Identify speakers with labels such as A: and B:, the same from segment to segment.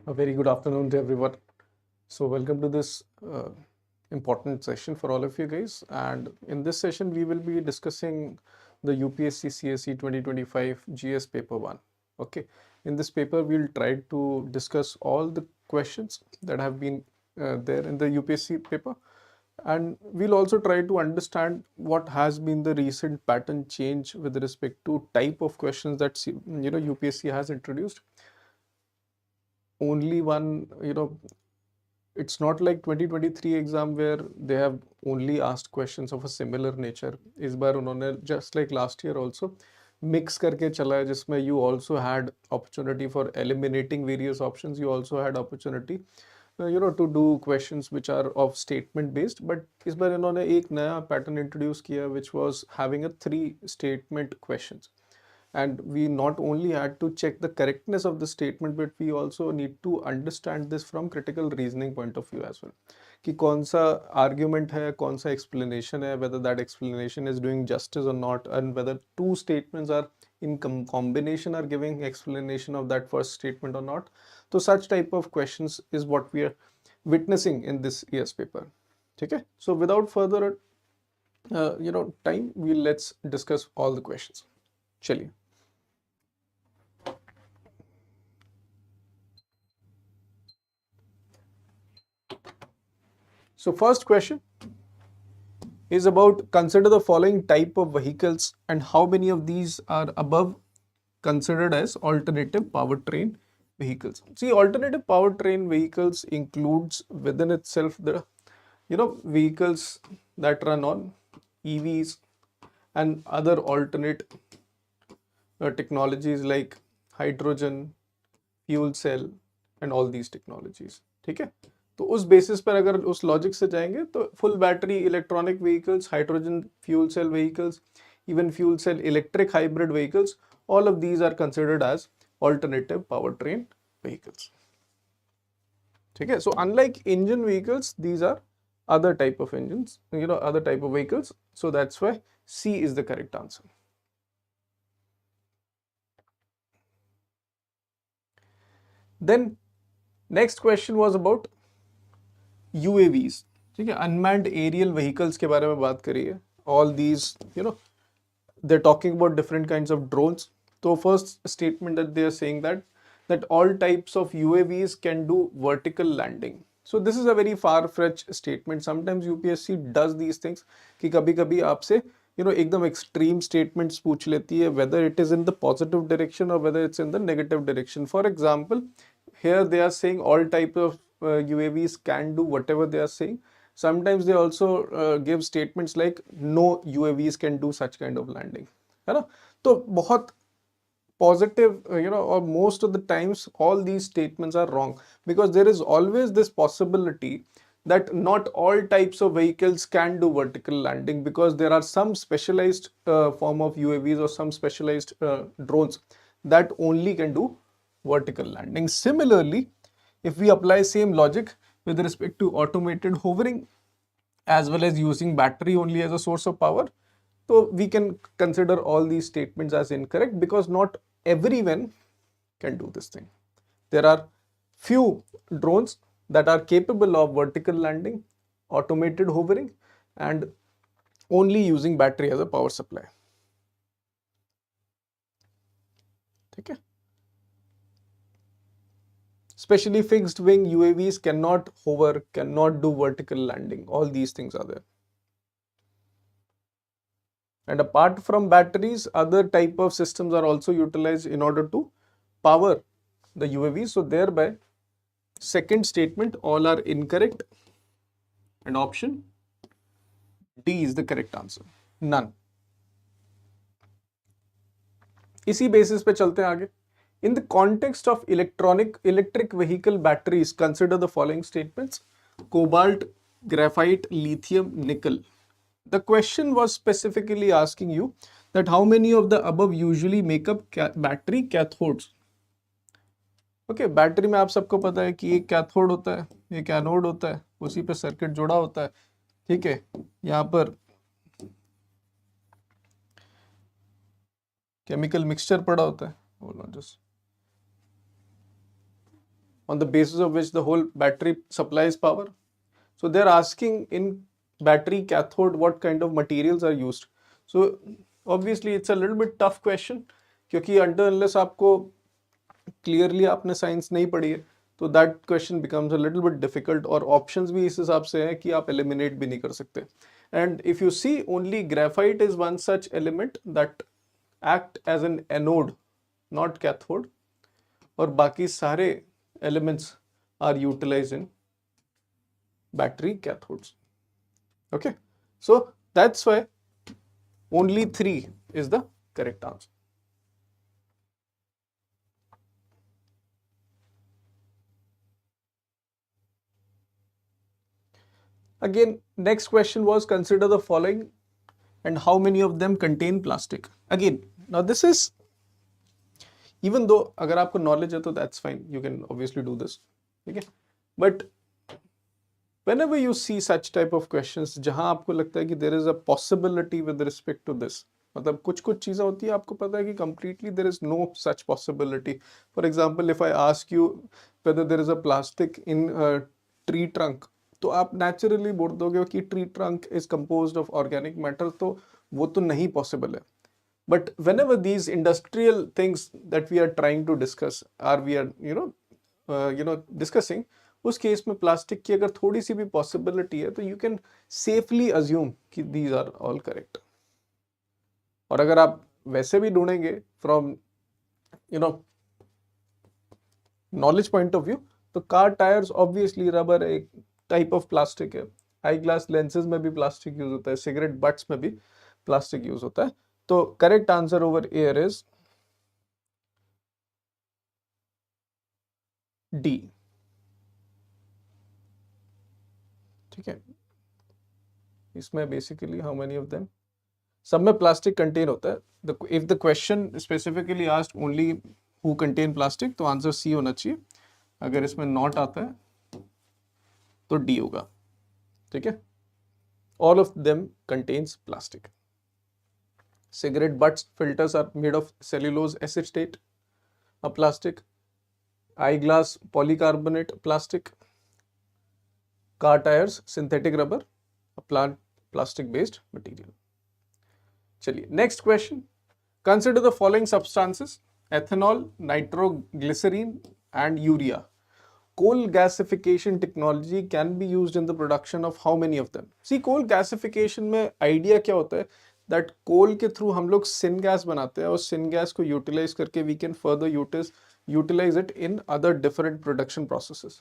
A: A very good afternoon to everyone. So, welcome to this important session for all of you guys. And in this session, we will be discussing the UPSC CSE 2025 GS paper 1. Okay. In this paper, we'll try to discuss all the questions that have been there in the UPSC paper. And we'll also try to understand what has been the recent pattern change with respect to type of questions that UPSC has introduced. Only one, it's not like 2023 exam where they have only asked questions of a similar nature. इस बार उन्होंने just like last year also mix करके चला है जिसमें you also had opportunity for eliminating various options. You also had opportunity to do questions which are of statement based. But इस बार इन्होंने एक नया pattern introduce किया which was having a 3 statement questions. And we not only had to check the correctness of the statement, but we also need to understand this from critical reasoning point of view as well. कि कौन सा argument है, कौन सा explanation है, whether that explanation is doing justice or not, and whether two statements are in combination are giving explanation of that first statement or not. So such type of questions is what we are witnessing in this year's paper. Okay, so without further time, let's discuss all the questions. चलिए. So first question is about consider the following type of vehicles and how many of these are above considered as alternative powertrain vehicles. See, alternative powertrain vehicles includes within itself the vehicles that run on EVs and other alternate technologies like hydrogen, fuel cell and all these technologies. ठीक है, तो उस basis पर अगर उस logic से जाएंगे तो full battery electronic vehicles, hydrogen fuel cell vehicles, even fuel cell electric hybrid vehicles, all of these are considered as alternative powertrain vehicles. ठीक है, so unlike engine vehicles, these are other type of engines, other type of vehicles, so that's why C is the correct answer. Then next question was about UAVs. ठीक है, unmanned aerial vehicles के बारे में बात करी है. All these they're talking about different kinds of drones. So first statement that they are saying that all types of UAVs can do vertical landing. So this is a very far-fetched statement. Sometimes UPSC does these things कि कभी-कभी आपसे एकदम extreme statements पूछ लेती है, whether it is in the positive direction or whether it's in the negative direction. For example, here they are saying all type of UAVs can do whatever they are saying. Sometimes they also give statements like no UAVs can do such kind of landing, है ना. तो बहुत positive, or most of the times all these statements are wrong, because there is always this possibility that not all types of vehicles can do vertical landing, because there are some specialized form of UAVs or some specialized drones that only can do vertical landing. Similarly, if we apply same logic with respect to automated hovering as well as using battery only as a source of power, so we can consider all these statements as incorrect, because not everyone can do this thing. There are few drones that are capable of vertical landing, automated hovering, and only using battery as a power supply. Okay. Especially fixed wing UAVs cannot hover, cannot do vertical landing. All these things are there. And apart from batteries, other type of systems are also utilized in order to power the UAV. So thereby, second statement, all are incorrect, and option D is the correct answer. None. इसी basis पे चलते हैं आगे. In the context of electric vehicle batteries, consider the following statements: cobalt, graphite, lithium, nickel. The question was specifically asking you that how many of the above usually make up battery cathodes. Okay, battery में आप सबको पता है कि एक cathode होता है, एक एनोड होता है, उसी पे सर्किट जुड़ा होता है. ठीक है, यहाँ पर केमिकल मिक्सचर पड़ा होता है. Just on the basis of which the whole battery supplies power. So they're asking in battery cathode what kind of materials are used. So obviously it's a little bit tough question, क्योंकि until unless आपको clearly आपने science नहीं पढ़ी है, तो that question becomes a little bit difficult, और options भी इस हिसाब से हैं कि आप eliminate भी नहीं कर सकते. And if you see, only graphite is one such element that act as an anode, not cathode, और बाकी सारे elements are utilized in battery cathodes. Okay, so that's why only 3 is the correct answer. Again, next question was, consider the following and how many of them contain plastic. Again, now this is, even though अगर आपको knowledge है तो that's fine, you can obviously do this, okay? But whenever you see such type of questions जहां आपको लगता है कि there is a possibility with respect to this, मतलब कुछ चीज़ें होती है आपको पता है कि completely there is no such possibility. For example, if I ask you whether there is a plastic in a tree trunk, तो आप naturally बोल दोगे कि tree trunk is composed of organic matter, तो वो तो नहीं possible है. But whenever these industrial things that we are trying to discuss, or we are discussing, उस केस में प्लास्टिक की अगर थोड़ी सी भी पॉसिबिलिटी है तो यू कैन सेफली अज्यूम कि दीज आर ऑल करेक्ट. और अगर आप वैसे भी ढूंढेंगे from knowledge point of view, तो कार टायर्स ऑब्वियसली रबर एक टाइप ऑफ प्लास्टिक है, आई ग्लास लेंसेज में भी प्लास्टिक यूज होता है, सिगरेट बट्स में भी प्लास्टिक यूज होता है. तो correct answer over air is D. ठीक है, इसमें basically how many of them, सब में प्लास्टिक कंटेन होता है. If the question specifically asked only who contain plastic, तो आंसर सी होना चाहिए. अगर इसमें नॉट आता है तो डी होगा. ठीक है, all of them contains plastic. Cigarette butts filters are made of cellulose acetate, a plastic. Eyeglass polycarbonate, plastic. Car tires synthetic rubber, a plastic based material. चलिए next question. Consider the following substances: ethanol, nitroglycerine and urea. Coal gasification technology can be used in the production of how many of them? See, coal gasification में idea क्या होता है, that coal के through हम लोग syngas बनाते हैं, और syngas को utilize करके we can further utilize it in other different production processes.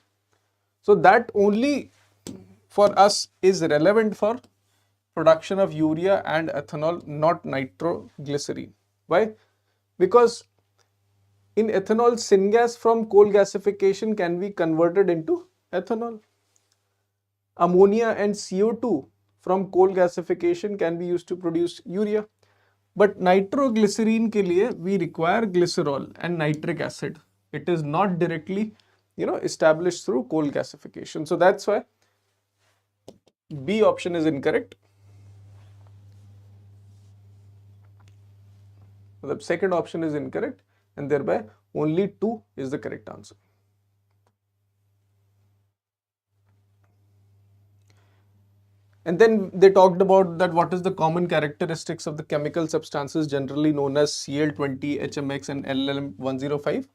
A: So that only for us is relevant for production of urea and ethanol, not nitroglycerine. Why? Because in ethanol, syngas from coal gasification can be converted into ethanol. Ammonia and CO2 from coal gasification can be used to produce urea. But nitroglycerine के लिए we require glycerol and nitric acid. It is not directly, established through coal gasification. So that's why B option is incorrect. The second option is incorrect, and thereby only 2 is the correct answer. And then they talked about that what is the common characteristics of the chemical substances generally known as Cl20, HMX and LLM105.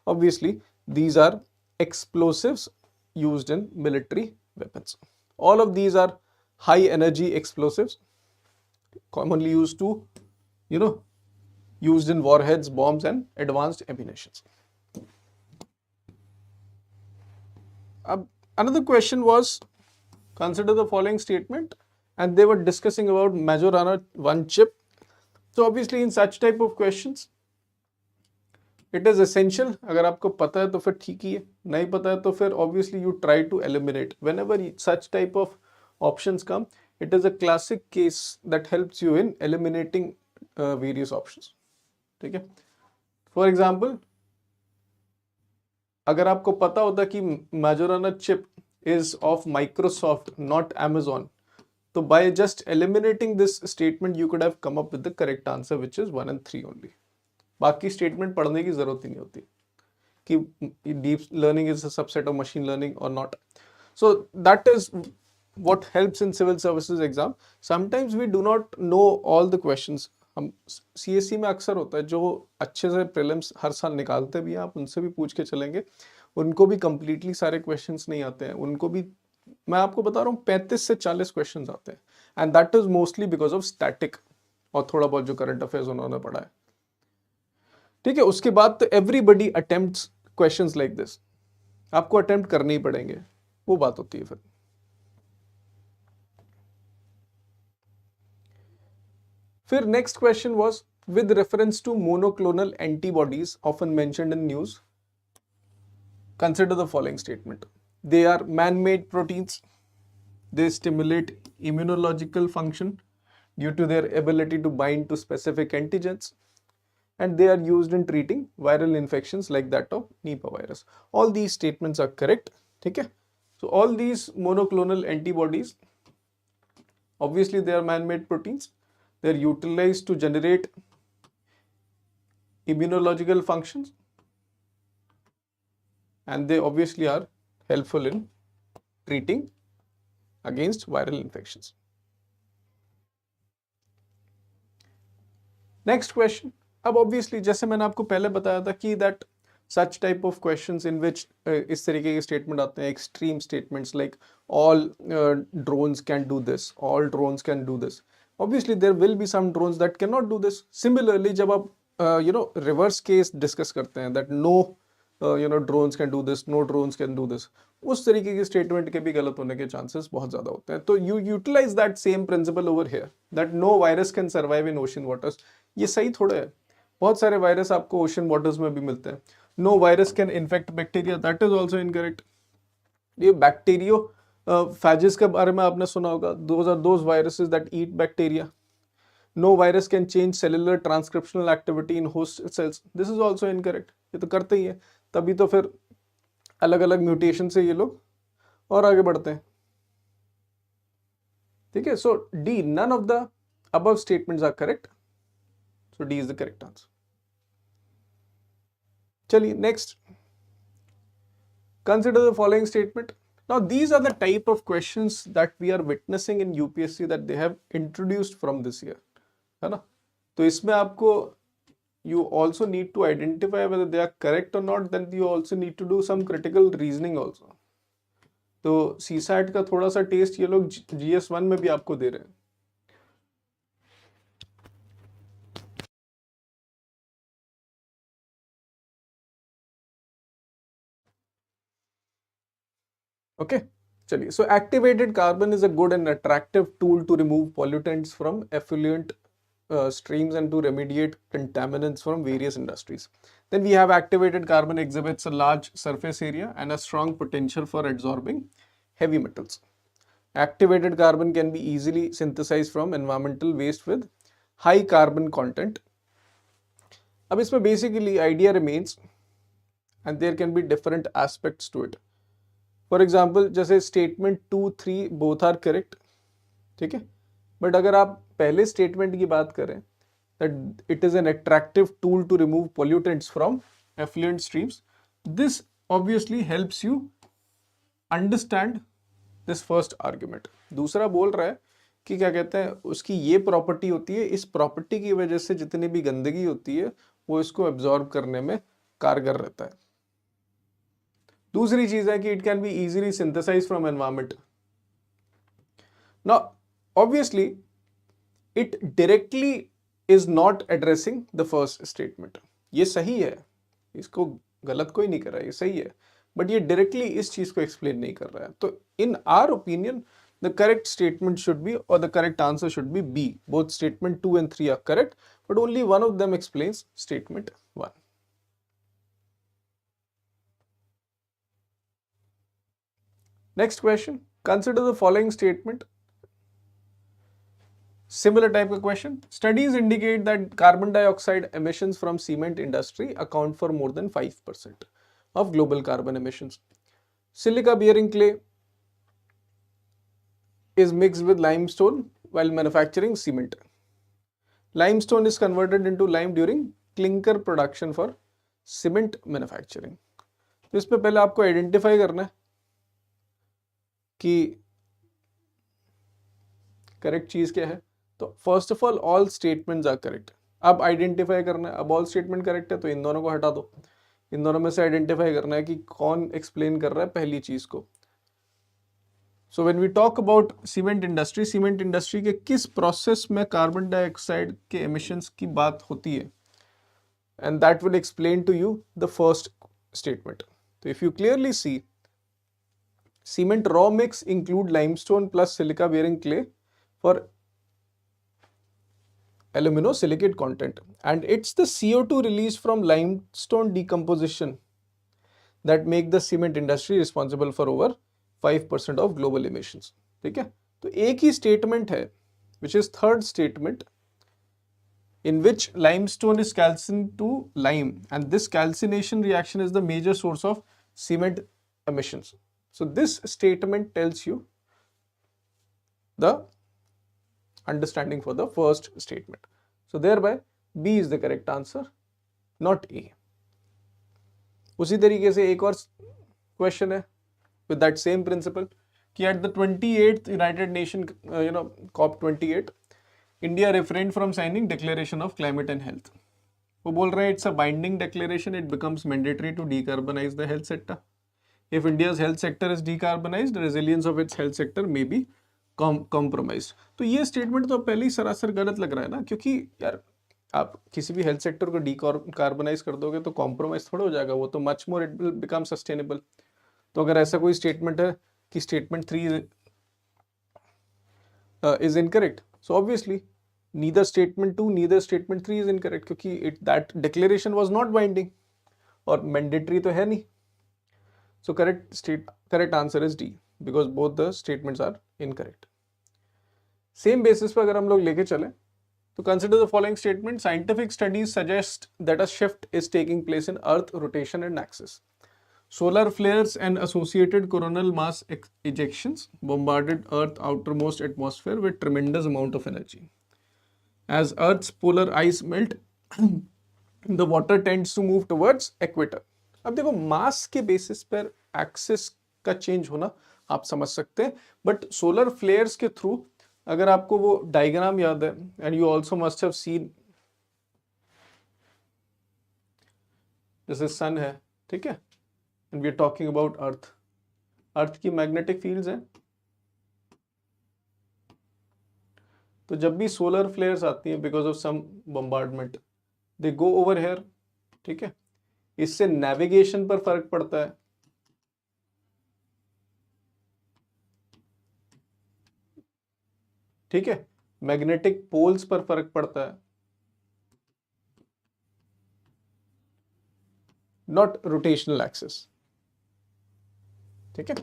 A: Obviously, these are explosives used in military weapons. All of these are high energy explosives commonly used to, used in warheads, bombs and advanced ammunitions. Another question was, consider the following statement, and they were discussing about Majorana 1 chip. So obviously in such type of questions, it is essential, अगर आपको पता है तो फिर ठीक ही है, नहीं पता है तो फिर obviously you try to eliminate. Whenever such type of options come, it is a classic case that helps you in eliminating various options. ठीक है, फॉर एग्जाम्पल अगर आपको पता होता कि Majorana chip is of Microsoft, not Amazon, so by just eliminating this statement you could have come up with the correct answer, which is 1 and 3 only. बाकी statement पढ़ने की जरूरत ही नहीं होती. कि deep learning is a subset of machine learning or not. So that is what helps in civil services exam. Sometimes we do not know all the questions. हम CSC में अक्सर होता है, जो अच्छे से प्रीलिम्स हर साल निकालते भी हैं, आप उनसे भी पूछ के चलेंगे, उनको भी कंप्लीटली सारे क्वेश्चंस नहीं आते हैं, उनको भी मैं आपको बता रहा हूँ 35 से 40 क्वेश्चंस आते हैं, and that is mostly because of static और थोड़ा बहुत जो करंट अफेयर्स उन्होंने पढ़ा है, ठीक है। उसके बाद तो everybody attempts questions like this, आपको अटेम्प्ट करने ही पड़ेंगे, वो बात होती है। फिर next question was with reference to monoclonal antibodies often mentioned in news, consider the following statement. They are man-made proteins. They stimulate immunological function due to their ability to bind to specific antigens, and they are used in treating viral infections like that of Nipah virus. All these statements are correct. Okay? So all these monoclonal antibodies, obviously they are man-made proteins. They are utilized to generate immunological functions, and they obviously are helpful in treating against viral infections. Next question. अब obviously जैसे मैंने आपको पहले बताया था कि that such type of questions in which इस तरीके के statement आते हैं, extreme statements like all drones can do this, all drones can do this. Obviously there will be some drones that cannot do this. Similarly जब आप reverse case discuss करते हैं that no drones can do this, no drones can do this, उस तरीके के statement के भी गलत होने के चांसेस बहुत ज्यादा होते हैं। तो you utilise that same principle over here, that no virus can survive in ocean waters. ये सही थोड़ा है, बहुत सारे वायरस आपको ओशन वाटर्स में भी मिलते हैं। No virus can infect bacteria, that is also incorrect. ये बैक्टीरियो फैजेस के बारे में आपने सुना होगा, those are those viruses that eat bacteria. No virus can change cellular transcriptional activity in host cells, this is also incorrect. ये तो करते ही है, तभी तो फिर अलग अलग म्यूटेशन से ये लोग और आगे बढ़ते हैं, ठीक है। So D, none of the above statements are correct, so D is the correct answer. चलिए next, consider the following statement. Now these are the type of questions that we are witnessing in UPSC that they have introduced from this year, है ना। तो इसमें आपको you also need to identify whether they are correct or not, then you also need to do some critical reasoning also. तो CSAT का थोड़ा सा test ये लोग GS1 में भी आपको दे रहे हैं। Okay, चलिए, so activated carbon is a good and attractive tool to remove pollutants from effluent streams and to remediate contaminants from various industries. Then we have activated carbon exhibits a large surface area and a strong potential for absorbing heavy metals. Activated carbon can be easily synthesized from environmental waste with high carbon content. अब इसमें basically idea remains and there can be different aspects to it. For example जैसे statement 2, 3 both are correct, ठीक है, but अगर आप पहले statement की बात करें that it is an attractive tool to remove pollutants from effluent streams, this obviously helps you understand this first argument. दूसरा बोल रहा है कि क्या कहते हैं, उसकी ये प्रॉपर्टी होती है, इस प्रॉपर्टी की वजह से जितनी भी गंदगी होती है वो इसको एब्जॉर्ब करने में कारगर रहता है। दूसरी चीज है कि it can be easily synthesize from environment. Now obviously it directly is not addressing the first statement, ये सही है, इसको गलत कोई नहीं कर रहा है, ये सही है, बट ये डायरेक्टली इस चीज को एक्सप्लेन नहीं कर रहा है। तो in our opinion the correct statement should be और the correct answer should be B. Both statement 2 and 3 are correct, but only one of them explains statement 1. Next question, consider the following statement. Similar type of question. Studies indicate that carbon dioxide emissions from cement industry account for more than 5% of global carbon emissions. Silica bearing clay is mixed with limestone while manufacturing cement. Limestone is converted into lime during clinker production for cement manufacturing. तो इसमें पहले आपको identify करना है कि correct चीज क्या है। तो first of all statements are correct. अब आइडेंटिफाई करना है, अब ऑल स्टेटमेंट करेक्ट है तो इन दोनों को हटा दो, इन दोनों में से आइडेंटिफाई करना है कि कौन एक्सप्लेन कर रहा है पहली चीज को। So when we talk about cement industry के किस प्रोसेस में कार्बन डाइऑक्साइड के एमिशंस की बात होती है, and that will explain to you the first statement. तो if you clearly see, cement raw mix include limestone plus silica bearing clay for aluminosilicate content, and it's the CO2 released from limestone decomposition that make the cement industry responsible for over 5% of global emissions। ठीक है, तो एक ही statement है which is third statement in which limestone is calcined to lime, and this calcination reaction is the major source of cement emissions। So this statement tells you the understanding for the first statement. So thereby B is the correct answer, not A। उसी तरीके से एक और question है with that same principle कि at the 28th United Nation COP28 India refrained from signing Declaration of Climate and Health। वो बोल रहे हैं it's a binding declaration, it becomes mandatory to decarbonize the health sector। If India's health sector is decarbonized, the resilience of its health sector may be compromised। तो ये statement तो पहले ही सरासर गलत लग रहा है ना, क्योंकि यार आप किसी भी हेल्थ सेक्टर को डीकार्बनाइज कर दोगे तो कॉम्प्रोमाइज थोड़ा हो जाएगा, वो तो much more it will become sustainable. तो अगर ऐसा कोई स्टेटमेंट है कि statement 3 is incorrect, so obviously neither statement 2 neither statement 3 is incorrect, क्योंकि that declaration was not binding और मैंडेटरी तो है नहीं। So correct answer is D because both the statements are incorrect। Same basis पर अगर हम लोग लेके चलें तो consider the following statement: scientific studies suggest that a shift is taking place in Earth rotation and axis। Solar flares and associated coronal mass ejections bombarded Earth's outermost atmosphere with tremendous amount of energy। As Earth's polar ice melt, the water tends to move towards equator। अब देखो मास के basis पर axis का change होना आप समझ सकते हैं, बट सोलर फ्लेयर्स के थ्रू अगर आपको वो डायग्राम याद है, and you also must have seen, जैसे सन है, ठीक है, and we are talking about Earth की मैग्नेटिक फील्ड्स हैं। तो जब भी सोलर फ्लेयर्स आती हैं because of some bombardment, they go over here, ठीक है, इससे नेविगेशन पर फर्क पड़ता है, ठीक है, मैग्नेटिक पोल्स पर फर्क पड़ता है, नॉट रोटेशनल एक्सिस। ठीक है,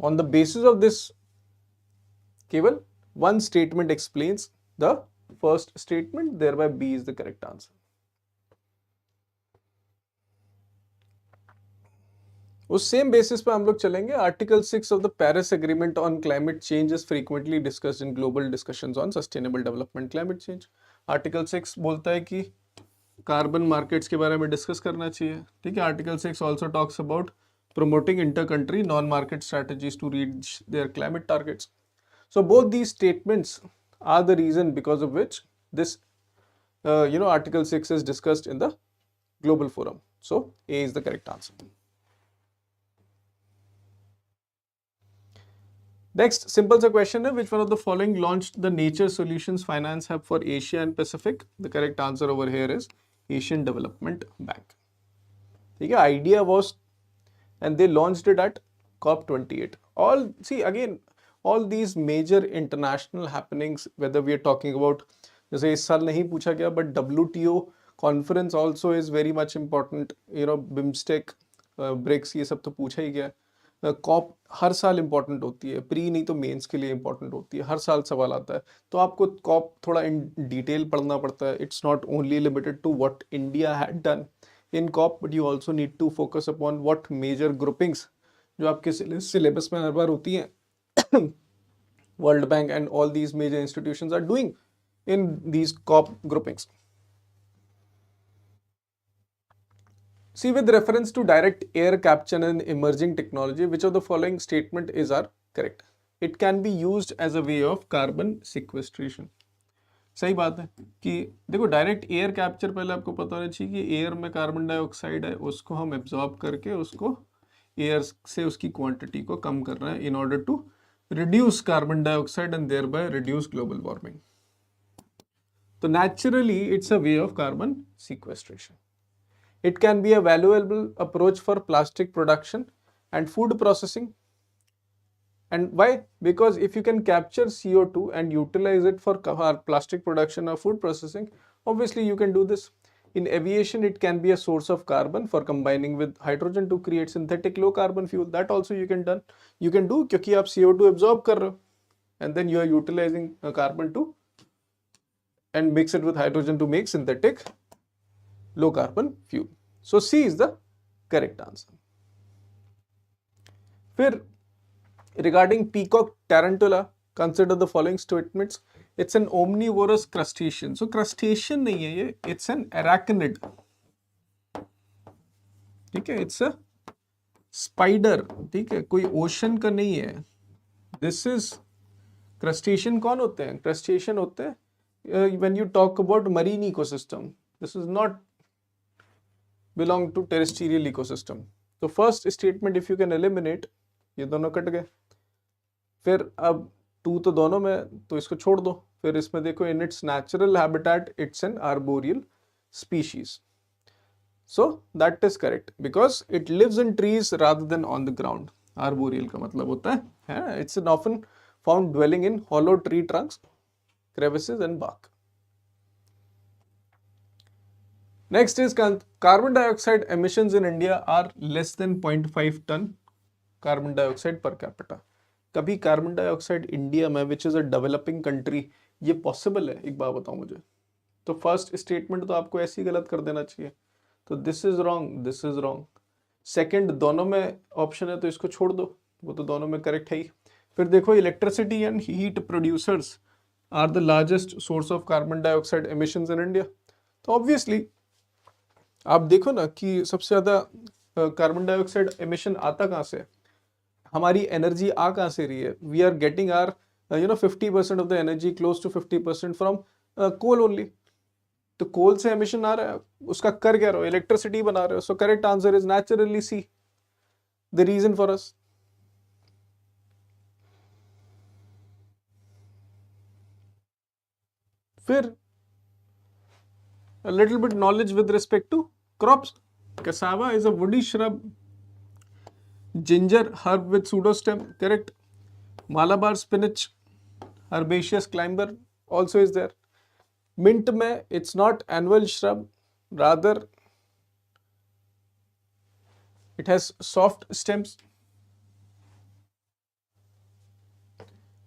A: on the basis of this केवल one statement explains the first statement, thereby B is the correct answer. उस सेम बेसिस पे हम लोग चलेंगे। Article 6 of the Paris agreement on climate change is frequently discussed in global discussions on sustainable development climate change. Article 6 बोलता है कि carbon markets के बारे में डिस्कस करना चाहिए, ठीक है। Article 6 also talks about promoting inter-country non-market strategies to reach their climate targets। So both these statements are the reason because of which this Article 6 is discussed in the global forum। So A is the correct answer। Next simple सा question है, which one of the following launched the Nature Solutions Finance Hub for Asia and Pacific? The correct answer over here is Asian Development Bank। ठीक है, idea was and they launched it at COP28। all these major international happenings, whether we are talking about, जैसे इस साल नहीं पूछा गया, but WTO conference also is very much important, BIMSTEC, BRICS, ये सब तो पूछा ही गया। कॉप हर साल इंपॉर्टेंट होती है, प्री नहीं तो मेंस के लिए इंपॉर्टेंट होती है, हर साल सवाल आता है, तो आपको कॉप थोड़ा इन डिटेल पढ़ना पड़ता है। It's not only limited to what India had done in COP, but you also need to focus upon what major groupings जो आपके सिलेबस में हर बार होती हैं World Bank and all these major institutions are doing in these COP groupings। See, with reference to direct air capture and emerging technology, which of the following statement is are correct? It can be used as a way of carbon sequestration. सही बात है कि देखो direct air capture पहले आपको पता होना चाहिए कि एयर में कार्बन डाइऑक्साइड है, उसको हम एब्जॉर्ब करके उसको एयर से उसकी क्वांटिटी को कम कर रहे हैं in order to reduce carbon dioxide and thereby reduce global warming. तो naturally it's a way of carbon sequestration. It can be a valuable approach for plastic production and food processing. And why? Because if you can capture CO2 and utilize it for plastic production or food processing, obviously you can do this. In aviation, it can be a source of carbon for combining with hydrogen to create synthetic low carbon fuel. That also you can do क्योंकि आप CO2 absorb कर रहे हो and then you are utilizing carbon to and mix it with hydrogen to make synthetic low carbon fuel. So C is the correct answer. फिर regarding peacock tarantula, consider the following statements. It's an omnivorous crustacean. So crustacean नहीं है ये, it's an arachnid. ठीक है, it's a spider. ठीक है, कोई ocean का नहीं है. This is crustacean. कौन होते हैं? Crustacean होते हैं when you talk about marine ecosystem. This is not belong to terrestrial ecosystem. तो first statement if you can eliminate, ये दोनों कट गए. फिर अब टू तो दोनों में, तो इसको छोड़ दो. फिर इसमें देखो in its natural habitat it's an arboreal species. So that is correct because it lives in trees rather than on the ground. Arboreal का मतलब होता है it's an often found dwelling in hollow tree trunks, crevices and bark. Next is carbon dioxide emissions in India are less than 0.5 ton carbon dioxide per capita. कभी carbon dioxide India में which is a developing country ये possible है? एक बात बताओ मुझे. तो first statement तो आपको ऐसे ही गलत कर देना चाहिए. तो this is wrong, this is wrong. Second दोनों में ऑप्शन है तो इसको छोड़ दो, वो तो दोनों में करेक्ट है ही. फिर देखो electricity and heat producers are the largest source of carbon dioxide emissions in India. तो ऑब्वियसली आप देखो ना कि सबसे ज्यादा कार्बन डाइऑक्साइड एमिशन आता कहाँ से? हमारी एनर्जी आ कहाँ से रही है? We are getting are 50% of the energy, close to 50% from coal only. तो कोल से एमिशन आ रहा है, उसका कर क्या रहे हो? इलेक्ट्रिसिटी बना रहे हो. So correct answer is naturally C, the reason for us. फिर a little bit knowledge with respect to crops. Cassava is a woody shrub. Ginger, herb with pseudostem, correct. Malabar spinach, herbaceous climber, also is there. Mint mein, it's not annual shrub, rather it has soft stems.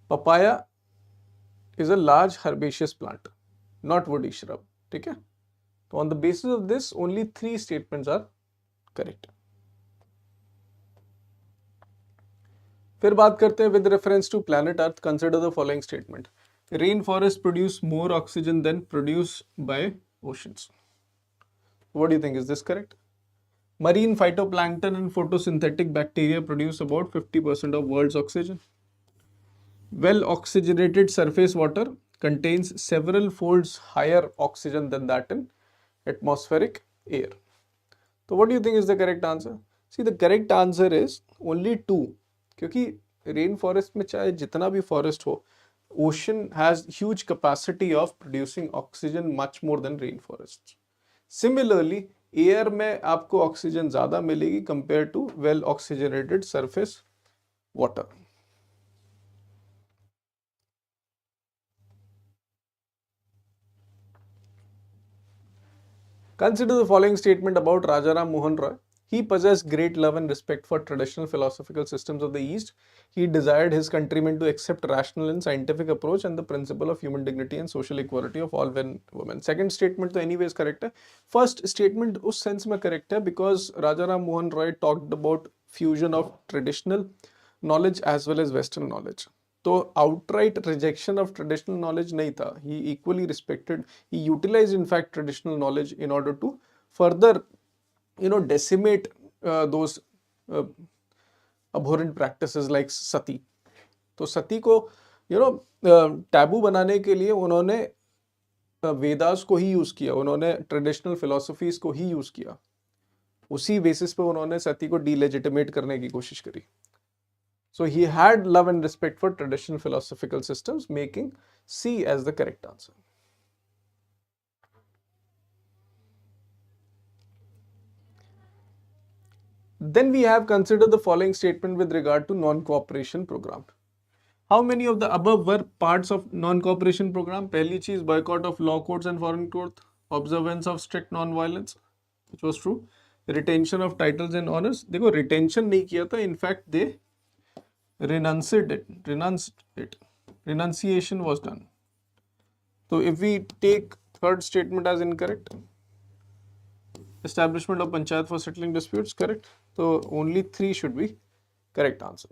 A: Papaya is a large herbaceous plant, not woody shrub. ठीक है. So on the basis of this, only 3 statements are correct. फिर बात करते हैं with reference to planet Earth. Consider the following statement. Rainforests produce more oxygen than produced by oceans. What do you think? Is this correct? Marine phytoplankton and photosynthetic bacteria produce about 50% of world's oxygen. Well oxygenated surface water contains several folds higher oxygen than that in atmospheric air. So what do you think is the correct answer? See, the correct answer is only 2. क्योंकि rain forest में चाहे जितना भी forest हो, ocean has huge capacity of producing oxygen much more than rain forest. Similarly air में आपको oxygen ज्यादा मिलेगी compare to well oxygenated surface water. Consider the following statement about Rajaram Mohan Roy. He possessed great love and respect for traditional philosophical systems of the East. He desired his countrymen to accept rational and scientific approach and the principle of human dignity and social equality of all men women. Second statement तो anyways correct है. First statement उस sense में correct है because Rajaram Mohan Roy talked about fusion of traditional knowledge as well as Western knowledge. तो outright rejection of traditional knowledge नहीं था. He equally respected, he utilized in fact traditional knowledge in order to further decimate those abhorrent practices like sati. तो सती को taboo बनाने के लिए उन्होंने वेदास को ही यूज किया, उन्होंने ट्रेडिशनल फिलोसफीज को ही यूज किया, उसी बेसिस पे उन्होंने सती को डीलेजिटिमेट करने की कोशिश करी. So he had love and respect for traditional philosophical systems, making C as the correct answer. Then we have considered the following statement with regard to non-cooperation program. How many of the above were parts of non-cooperation program? पहली चीज boycott of law courts and foreign court, observance of strict non-violence, which was true, retention of titles and honors. देखो retention नहीं किया था, in fact they renounced it. Renunciation was done. So if we take third statement as incorrect, establishment of panchayat for settling disputes, correct. So only 3 should be correct answer.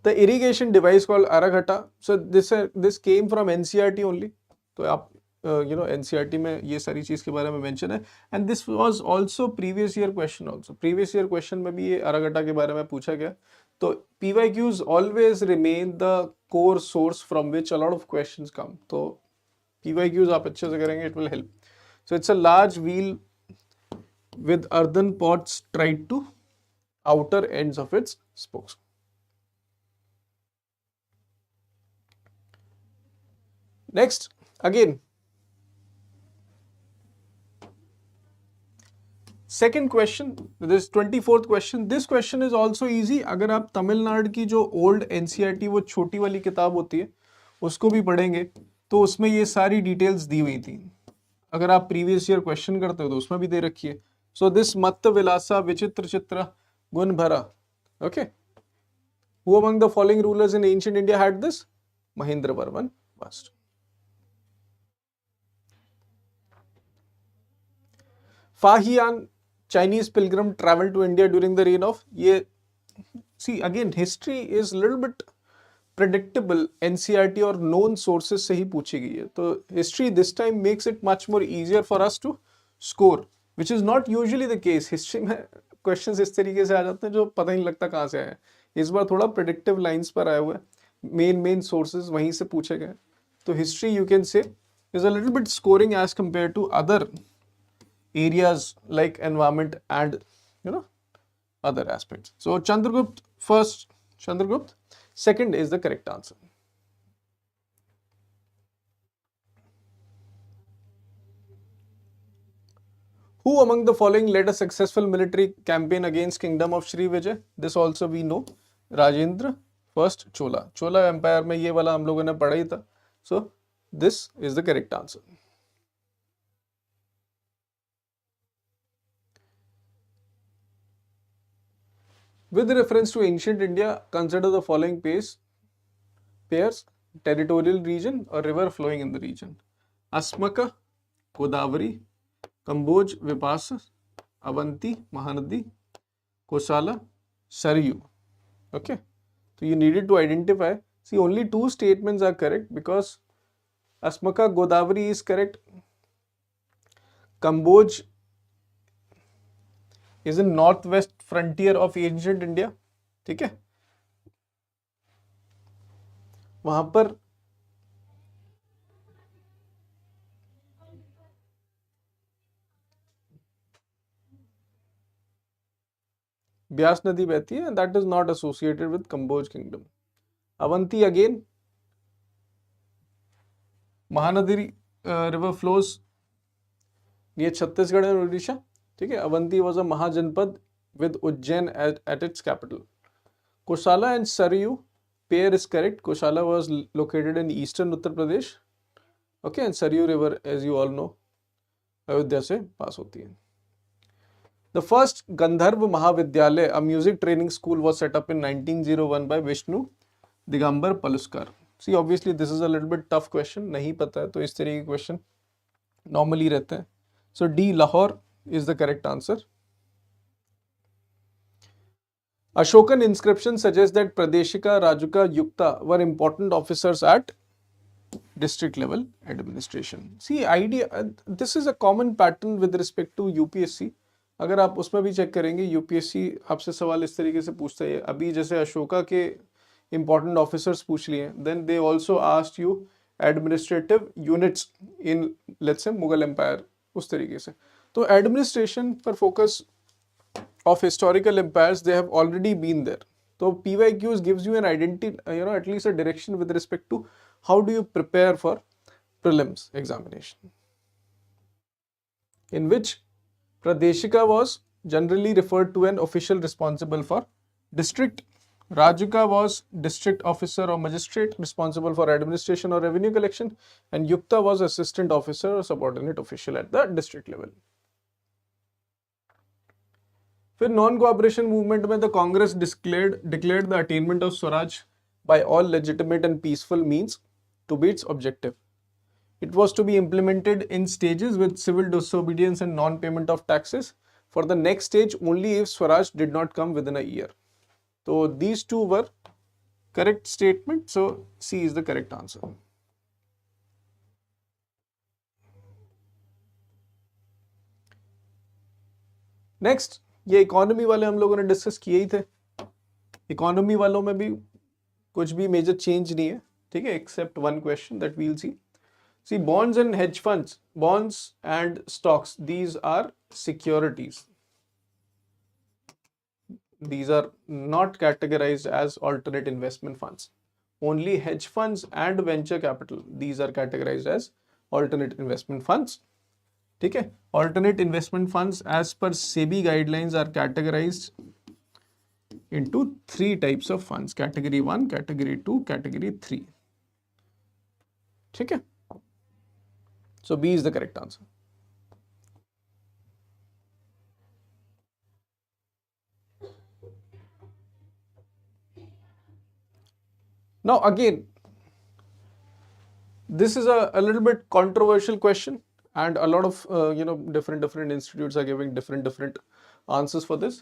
A: The irrigation device called Araghata. So this came from NCERT only. तो आप NCERT में ये सारी चीज के बारे में mention है. And this was also previous year question also. Previous year question में भी ये Araghata के बारे में पूछा गया. तो PYQs always remain the core source from which a lot of questions come. तो PYQs आप अच्छे से करेंगे, it will help. So it's a large wheel with earthen pots tied to outer ends of its spokes. Next, again, second question, this 24th question. This question is also easy. अगर आप तमिलनाडु की जो old NCERT वो छोटी वाली किताब होती है उसको भी पढ़ेंगे तो उसमें ये सारी डिटेल्स दी हुई थी. अगर आप प्रीवियस ईयर क्वेश्चन करते हो तो उसमें भी दे रखी है. सो दिस मत्त विलासा विचित्र चित्र गुण भरा. Okay, who among the following rulers in ancient India had this? Mahendra Varman first. Fahian, Chinese pilgrim, traveled to India during the reign of. ये see again history is little bit predictable. NCERT और known sources से ही पूछी गई है. तो history this time makes it much more easier for us to score, which is not usually the case. History में questions इस तरीके से आ जाते हैं जो पता ही नहीं लगता कहाँ से आए हैं. इस बार थोड़ा predictive lines पर आए हुए हैं. main sources वहीं से पूछे गए. तो history you can say is a little bit scoring as compared to other areas like environment and other aspects. So Chandragupta first, Chandragupta second is the correct answer. Who among the following led a successful military campaign against kingdom of Sri Vijay? This also we know. Rajendra first, Chola empire में ये वाला हम लोगों ने पढ़ा ही था. So this is the correct answer. With reference to ancient India, consider the following pairs: territorial region or river flowing in the region. Asmaka, Godavari, Kamboj, Vipasa, Avanti, Mahanadi, Kosala, Saryu. Okay, so you needed to identify. See, only 2 statements are correct because Asmaka, Godavari is correct. Kamboj is in northwest frontier of ancient India. ठीक है, वहां पर ब्यास नदी बहती है, that is not associated with Kamboj kingdom. Avanti again, Mahanadi river flows near Chhattisgarh and Odisha. ठीक है, Avanti was a Mahajanpad with Ujjain at its capital. Kosala and Saryu pair is correct. Kosala was located in eastern Uttar Pradesh. Okay, and Saryu river, as you all know, Ayodhya से पास होती है. The first Gandharva Mahavidyalaya, a music training school, was set up in 1901 by Vishnu Digambar Paluskar. See, obviously this is a little bit tough question. नहीं पता है तो इस तरह के question normally रहते हैं. So D, Lahore is the correct answer. Ashokan inscription suggests that Pradeshika, Rajuka, Yukta were important officers at district level administration. See idea, this is a common pattern with respect to UPSC. अगर आप उसमें भी check करेंगे UPSC आपसे सवाल इस तरीके से पूछता है. अभी जैसे अशोका के important officers पूछ लिए, then they also asked you administrative units in let's say Mughal Empire, उस तरीके से. तो administration पर focus of historical empires, they have already been there. So PYQs gives you an identity, at least a direction with respect to how do you prepare for prelims examination, in which Pradeshika was generally referred to an official responsible for district. Rajuka was district officer or magistrate responsible for administration or revenue collection, and Yukta was assistant officer or subordinate official at the district level. फिर non cooperation movement में the Congress declared the attainment of swaraj by all legitimate and peaceful means to be its objective. It was to be implemented in stages with civil disobedience and non-payment of taxes. For the next stage, only if Swaraj did not come within a year. So these two were correct statements. So C is the correct answer. Next, ये economy वाले हम लोगों ने discuss किए ही थे. Economy वालों में भी कुछ भी मेजर चेंज नहीं है, ठीक है, except one question that we'll see. See, bonds and hedge funds, bonds and stocks, these are securities. These are not categorized as alternate investment funds. Only hedge funds and venture capital, these are categorized as alternate investment funds. ठीक है, alternate investment funds as per SEBI guidelines are categorized into 3 types of funds: category 1, category 2, category 3. ठीक है. So B is the correct answer. Now again, this is a little bit controversial question, and a lot of different institutes are giving different answers for this.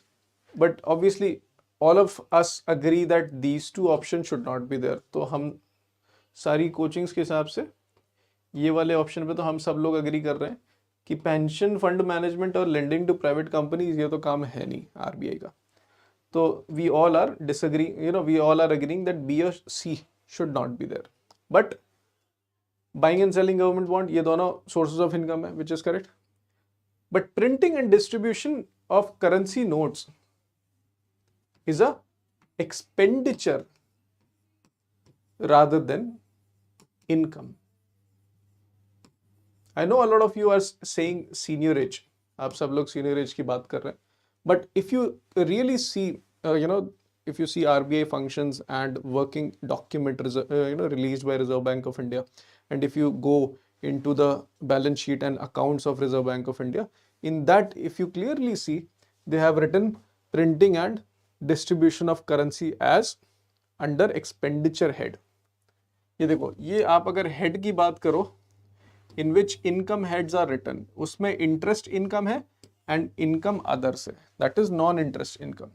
A: But obviously, all of us agree that these two options should not be there. तो हम सारी coachings के हिसाब से ये वाले option पे तो हम सब लोग अग्री कर रहे हैं कि पेंशन फंड मैनेजमेंट और लेंडिंग टू प्राइवेट कंपनीज ये तो काम है नहीं आरबीआई का. तो we all are disagree, we all are agreeing that B और C should not be there. But buying and selling government bond, ये दोनों सोर्सेज ऑफ इनकम है, which is correct. But printing and distribution of currency notes is a expenditure rather than income. I know a lot of you are saying seniorage. आप सब लोग seniorage की बात कर रहे हैं. But if you really see, if you see RBI functions and working document, released by Reserve Bank of India, and if you go into the balance sheet and accounts of Reserve Bank of India, in that if you clearly see, they have written printing and distribution of currency as under expenditure head. ये देखो, ये आप अगर head की बात करो, in which income heads are written, उसमें interest income है एंड इनकम अदर्स है, that is non interest income.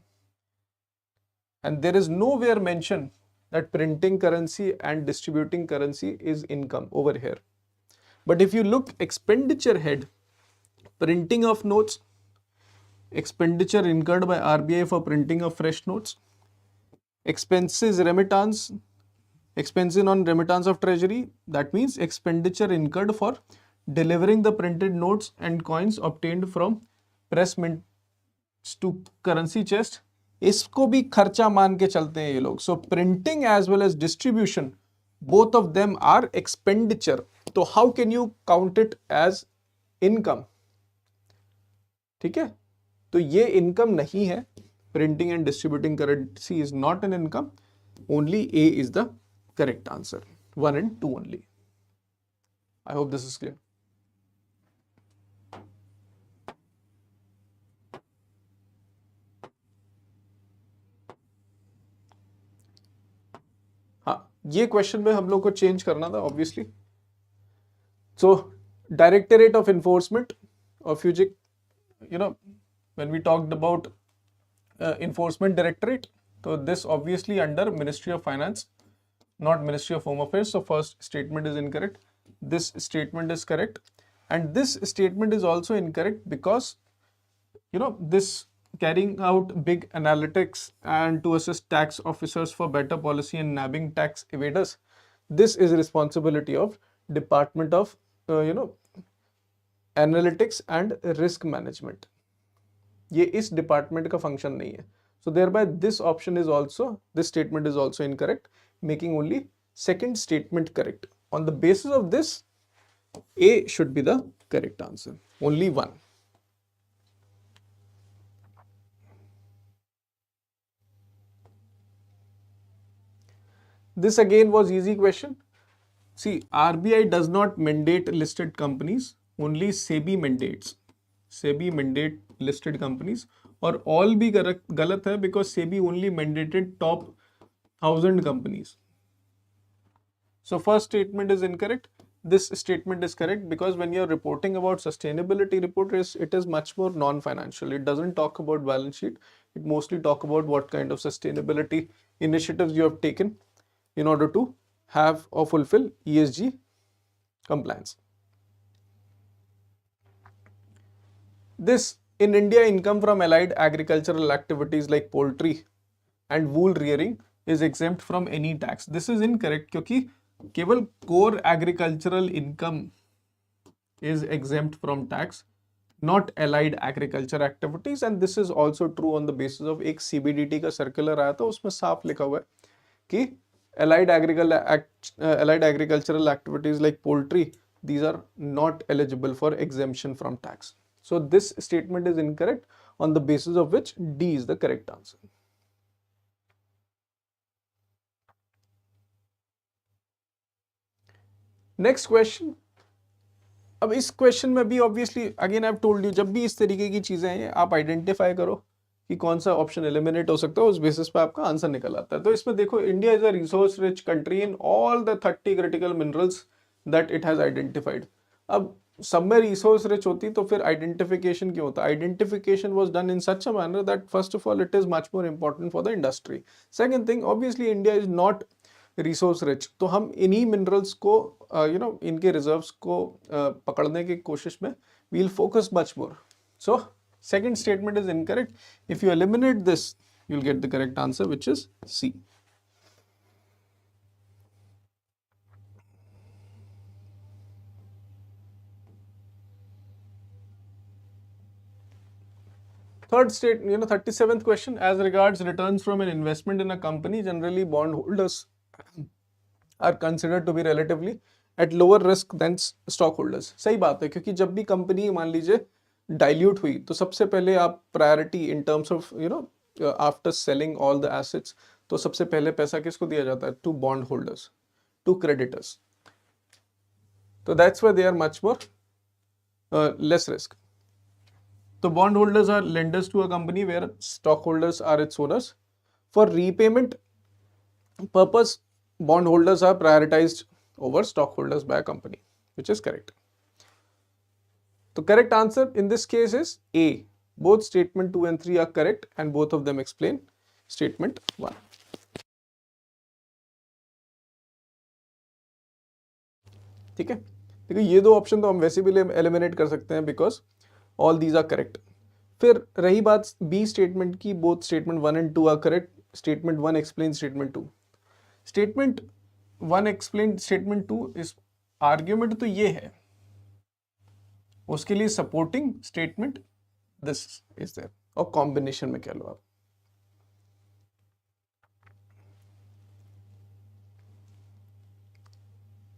A: And there is nowhere mention that printing currency and distributing currency is income over here. But if you look expenditure head, printing of notes, expenditure incurred by RBI for printing of fresh notes, expenses remittance, expenses on remittance of treasury, that means expenditure incurred for delivering the printed notes and coins obtained from press mints to currency chest, इसको भी खर्चा मान के चलते हैं ये लोग. So printing as well as distribution, both of them are expenditure. तो how can you count it as income? ठीक है, तो ये इनकम नहीं है. Printing and distributing currency is not an income. Only A is the correct answer. 1 and 2 only. I hope this is clear. हाँ, ये question में हम लोग को चेंज करना था obviously. So directorate of enforcement of फ्यूजिक, when we talked about enforcement directorate, so this obviously under Ministry of Finance. not Ministry of Home Affairs. So first statement is incorrect. This statement is correct. And this statement is also incorrect because, this carrying out big analytics and to assist tax officers for better policy and nabbing tax evaders, this is responsibility of Department of, Analytics and Risk Management. ये इस department का function नहीं है. So thereby this option is also, this statement is also incorrect, making only second statement correct. On the basis of this, A should be the correct answer. Only one. This again was easy question. See, RBI does not mandate listed companies, only SEBI mandates. SEBI mandate listed companies, और all भी गलत है because SEBI only mandated top 1000 companies. So first statement is incorrect. This statement is correct because when you're reporting about sustainability report, it is much more non-financial. It doesn't talk about balance sheet. It mostly talk about what kind of sustainability initiatives you have taken in order to have or fulfill ESG compliance. This, in India, income from allied agricultural activities like poultry and wool rearing is exempt from any tax. This is incorrect क्योंकि केवल core agricultural income is exempt from tax, not allied agriculture activities, and this is also true on the basis of एक CBDT का circular आया था, उसमें साफ लिखा हुआ है कि allied agricultural activities like poultry, these are not eligible for exemption from tax. So this statement is incorrect, on the basis of which D is the correct answer. Next question. अब इस क्वेश्चन में भी obviously again I have told you, जब भी इस तरीके की चीजें हैं आप आइडेंटिफाई करो कि कौन सा ऑप्शन एलिमिनेट हो सकता है, उस बेसिस पे आपका आंसर निकल आता है. तो इसमें देखो, India is a resource rich country in all the 30 critical minerals that it has identified. अब सब में रिसोर्स रिच होती तो फिर आइडेंटिफिकेशन क्यों होता? Identification was done in such a manner that first of all it is much more important for the industry. Second thing, obviously India is not resource rich, तो हम इन्हीं मिनरल्स को इनके रिजर्व्स को पकड़ने की कोशिश में we'll focus much more. So second statement is incorrect. If you eliminate this, you'll get the correct answer, which is C. Third state, 37th question. As regards returns from an investment in a company, generally bondholders are considered to be relatively at lower risk than stockholders. सही बात है, क्योंकि जब भी company मान लीजिए dilute हुई तो सबसे पहले आप priority in terms of after selling all the assets, तो सबसे पहले पैसा किसको दिया जाता है? To bond holders, to creditors. तो that's why they are much more less risk. तो bond holders are lenders to a company where stock holders are its owners. For repayment purpose, bond holders are prioritized over stockholders by a company, which is correct. The correct answer in this case is A. Both statement 2 and 3 are correct and both of them explain statement 1. ठीक है, देखिए ये दो option तो हम वैसे भी eliminate कर सकते हैं because all these are correct. फिर रही बात बी स्टेटमेंट की, both statement 1 and 2 are correct. Statement 1 explain statement 2. Statement 1 explain statement 2 इस आर्ग्यूमेंट तो ये है, उसके लिए supporting statement this is there, और कॉम्बिनेशन में कह लो आप.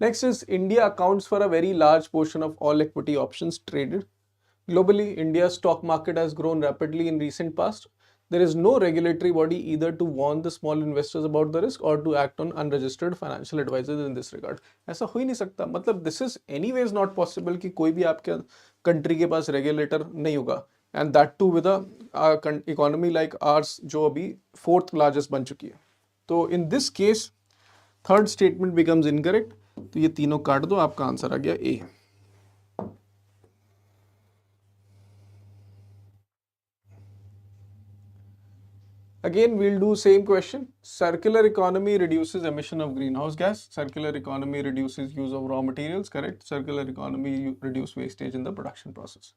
A: Next is India accounts for a very large portion of all equity options traded. Globally, India's stock market has grown rapidly in recent past. There is no regulatory body either to warn the small investors about the risk or to act on unregistered financial advisors in this regard. ऐसा हो ही नहीं सकता, मतलब this is anyways not possible कि कोई भी आपके country के पास रेगुलेटर नहीं होगा, and that too with a economy like ours जो अभी 4th largest बन चुकी है. तो in this case third statement becomes incorrect. तो ये तीनों काट दो, आपका आंसर आ गया ए. Again, we'll do same question. Circular economy reduces emission of greenhouse gas. Circular economy reduces use of raw materials. Correct. Circular economy reduce wastage in the production process.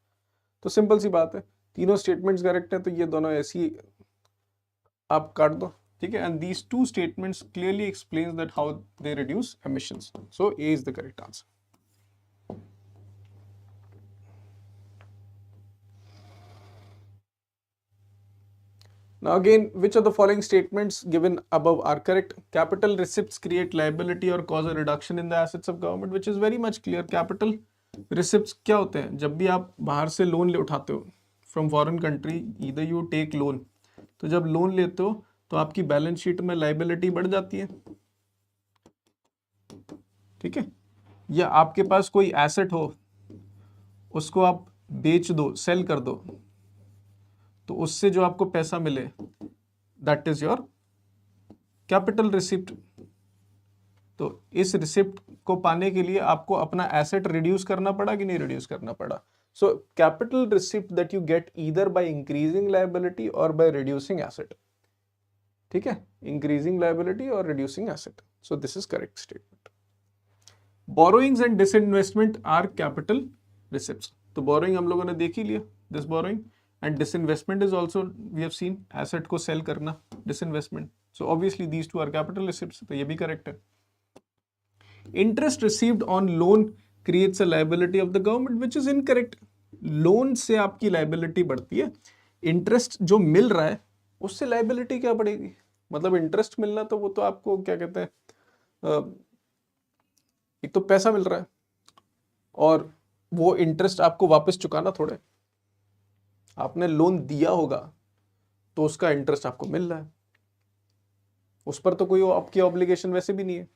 A: तो simple सी बात है, तीनों स्टेटमेंट्स करेक्ट है, तो ये दोनों ऐसी आप काट दो, ठीक है. And these two statements clearly explains that how they reduce emissions. So A is the correct answer. Now again, which of the following statements given above are correct? Capital receipts create liability or cause a reduction in the assets of government, which is very much clear. Capital receipts क्या होते हैं? जब भी आप बाहर से loan ले उठाते हो from foreign country, either you take loan, तो जब लोन लेते हो तो आपकी बैलेंस शीट में लाइबिलिटी बढ़ जाती है, ठीक है. या आपके पास कोई एसेट हो, उसको आप बेच दो, सेल कर दो, तो उससे जो आपको पैसा मिले that is your capital receipt. तो इस रिसिप्ट को पाने के लिए आपको अपना एसेट रिड्यूस करना पड़ा कि नहीं रिड्यूस करना पड़ा. So capital receipt that you get either by increasing liability और बाय रिड्यूसिंग एसेट. ठीक है, इंक्रीजिंग लायबिलिटी और reducing asset. So this is correct statement. Borrowings and disinvestment are capital receipts. तो बोरोइंग हम लोगों ने देख ही लिया, this borrowing. And disinvestment is also, we have seen, asset को sell करना, disinvestment. So obviously these two are capital receipts. तो ये भी correct है. Interest received on loan creates a liability of the government, which is incorrect. Loan से आपकी liability बढ़ती है. Interest जो मिल रहा है उससे liability क्या बढ़ेगी? मतलब interest मिलना तो वो तो आपको क्या कहते हैं, एक तो पैसा मिल रहा है और वो interest आपको वापस चुकाना थोड़े. आपने लोन दिया होगा तो उसका इंटरेस्ट आपको मिल रहा है, उस पर तो कोई आपकी ऑब्लिगेशन वैसे भी नहीं है.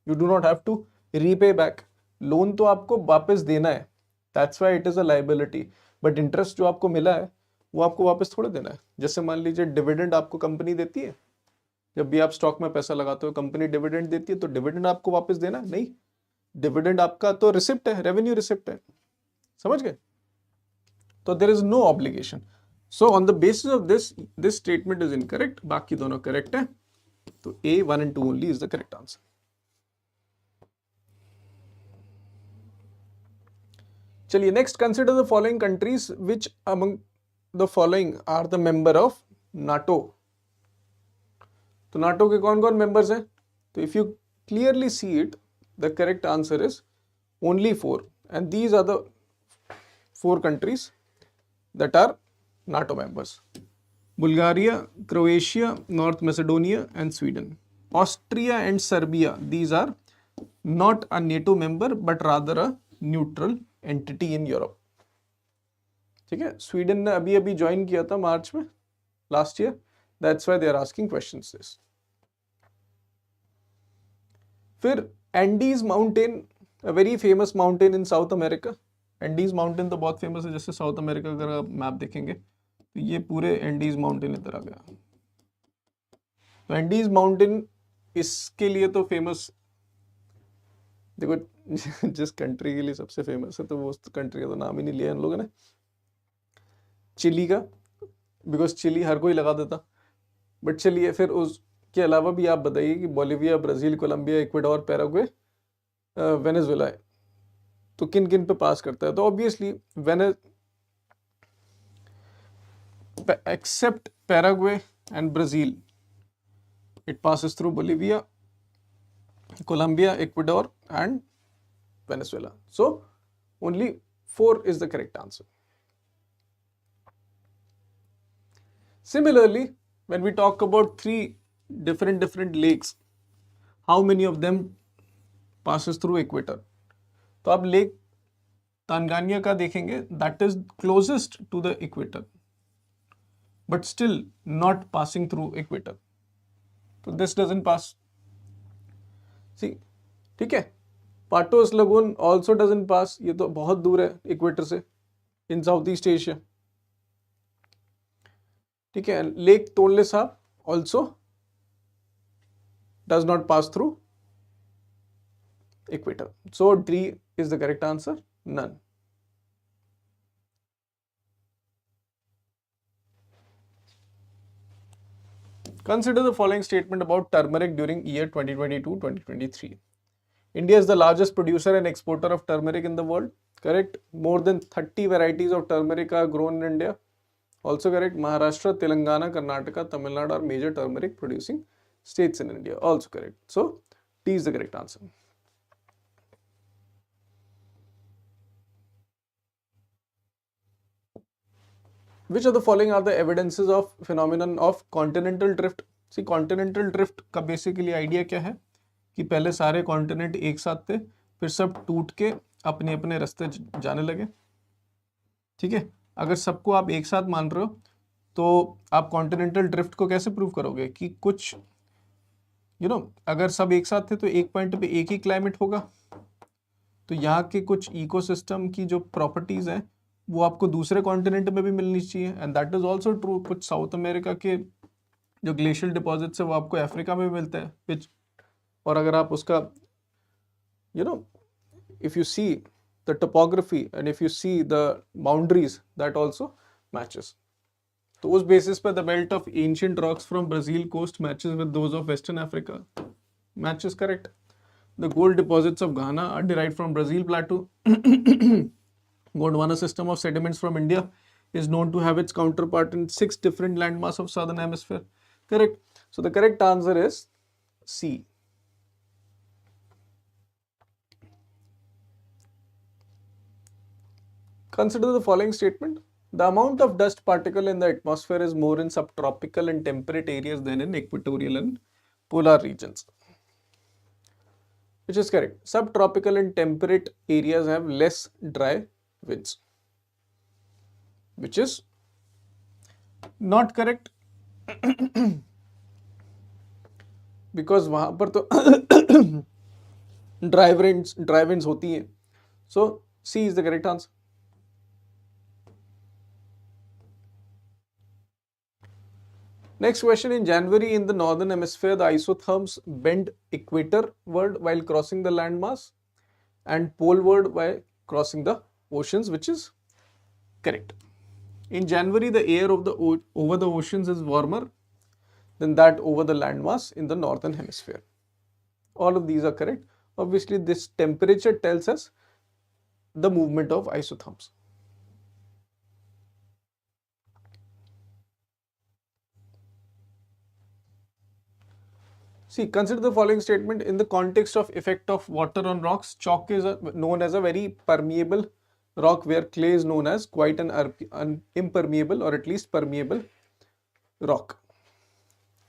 A: You do not have to repay back. Loan तो आपको वापस देना है, that's why it is a liability. But interest जो आपको मिला है वो आपको वापस थोड़ा देना है. जैसे मान लीजिए डिविडेंड आपको कंपनी देती है, जब भी आप स्टॉक में पैसा लगाते हो कंपनी डिविडेंड देती है, तो डिविडेंड आपको वापस देना है नहीं. डिविडेंड आपका तो रिसिप्ट है, रेवेन्यू रिसिप्ट है. समझ गए? तो there is no obligation. So on the basis of this statement is incorrect. बाकी दोनों correct है. तो A 1 and 2 only is the correct answer. चलिए next, consider the following countries which among the following are the member of NATO. तो NATO के कौन कौन members हैं? तो if you clearly see it, the correct answer is only 4, and these are the 4 countries that are NATO members: Bulgaria, Croatia, North Macedonia and Sweden. Austria and Serbia, these are not a NATO member but rather a neutral entity in Europe. ठीक है, Sweden ने अभी अभी join किया था मार्च में last year, that's why they are asking questions this. फिर Andes mountain, a very famous mountain in South America. Andes mountain तो बहुत फेमस है, जैसे साउथ अमेरिका अगर आप मैप देखेंगे तो ये पूरे एंडीज माउंटेन इधर आ गया. तो एंडीज माउंटेन इसके लिए तो फेमस, देखो जिस कंट्री के लिए सबसे फेमस है तो वो उस कंट्री का तो नाम ही नहीं लिया इन लोगों ने, चिली का, बिकॉज चिली हर कोई लगा देता. बट चलिए फिर उसके अलावा भी आप बताइए कि Bolivia, Brazil, Colombia, Ecuador, Paraguay, Venezuela है, तो किन किन पे पास करता है? तो obviously except Paraguay and Brazil, it passes through Bolivia, Colombia, Ecuador and Venezuela. So only 4 is the correct answer. Similarly, when we talk about 3 different lakes, how many of them passes through equator? तो आप lake Tanganyika का देखेंगे, that is closest to the equator but still not passing through equator. तो this doesn't pass. See, ठीक है. Patos lagoon also doesn't pass, ये तो बहुत दूर है इक्वेटर से इन साउथ ईस्ट एशिया. ठीक है. लेक तोनले साहब also does not pass through equator. So D is the correct answer, none. Consider the following statement about turmeric during year 2022-2023. India is the largest producer and exporter of turmeric in the world. Correct. More than 30 varieties of turmeric are grown in India. Also correct. Maharashtra, Telangana, Karnataka, Tamil Nadu are major turmeric producing states in India. Also correct. So D is the correct answer. Which of the following are the evidences of phenomenon of continental drift? See, continental drift का basically idea क्या है कि पहले सारे continent एक साथ थे, फिर सब टूट के अपने अपने रास्ते जाने लगे. ठीक है, अगर सबको आप एक साथ मान रहे हो तो आप कॉन्टिनेंटल ड्रिफ्ट को कैसे प्रूव करोगे कि कुछ अगर सब एक साथ थे तो एक पॉइंट पे एक ही क्लाइमेट होगा, तो यहाँ के कुछ इकोसिस्टम की जो प्रॉपर्टीज हैं वो आपको दूसरे कॉन्टिनेंट में भी मिलनी चाहिए. And that is also true. कुछ साउथ अमेरिका के जो ग्लेशियल डिपॉजिट्स है वो आपको अफ्रीका में भी मिलते हैं. विच और अगर आप उसका if you see the topography and if you see the boundaries, that also matches. तो उस बेसिस पे the belt of ancient rocks from Brazil coast matches with those of Western Africa. Match is correct. The gold deposits of Ghana are derived from Brazil plateau. Gondwana system of sediments from India is known to have its counterpart in 6 different landmass of southern hemisphere. Correct. So the correct answer is C. Consider the following statement. The amount of dust particle in the atmosphere is more in subtropical and temperate areas than in equatorial and polar regions. Which is correct. Subtropical and temperate areas have less dry winds. Which is not correct. Because वहाँ पर तो dry winds होती हैं. So C is the correct answer. Next question. In January in the northern hemisphere, the isotherms bend equatorward while crossing the landmass and poleward while crossing the oceans, which is correct. In January, the air of over the oceans is warmer than that over the landmass in the northern hemisphere. All of these are correct. Obviously, this temperature tells us the movement of isotherms. See, consider the following statement. In the context of effect of water on rocks, chalk is known as a very permeable rock, where clay is known as quite an impermeable or at least permeable rock.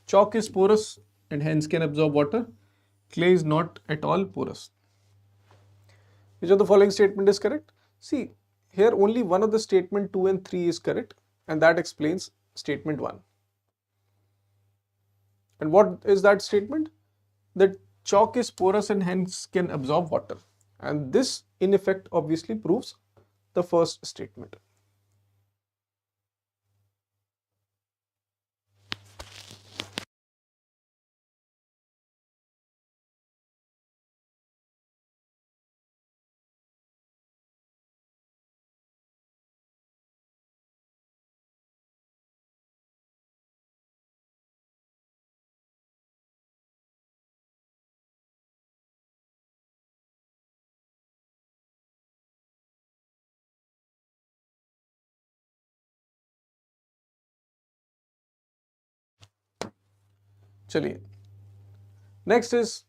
A: Chalk is porous and hence can absorb water. Clay is not at all porous. Which of the following statement is correct? See, here only one of the statement 2 and 3 is correct, and that explains statement 1. And what is that statement? That chalk is porous and hence can absorb water. And this in effect obviously proves the first statement. चलिए, next is,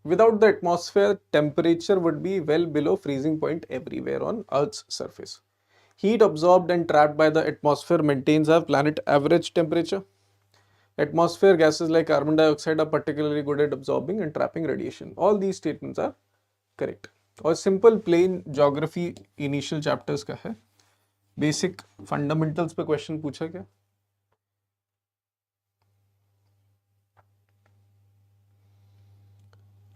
A: without the atmosphere, temperature would be well below freezing point everywhere on Earth's surface. Heat absorbed and trapped by the atmosphere maintains our planet average temperature. Atmosphere gases like carbon dioxide are particularly good at absorbing and trapping radiation. All these statements are correct. और simple plain geography initial chapters का है. Basic fundamentals पे question पूछा क्या?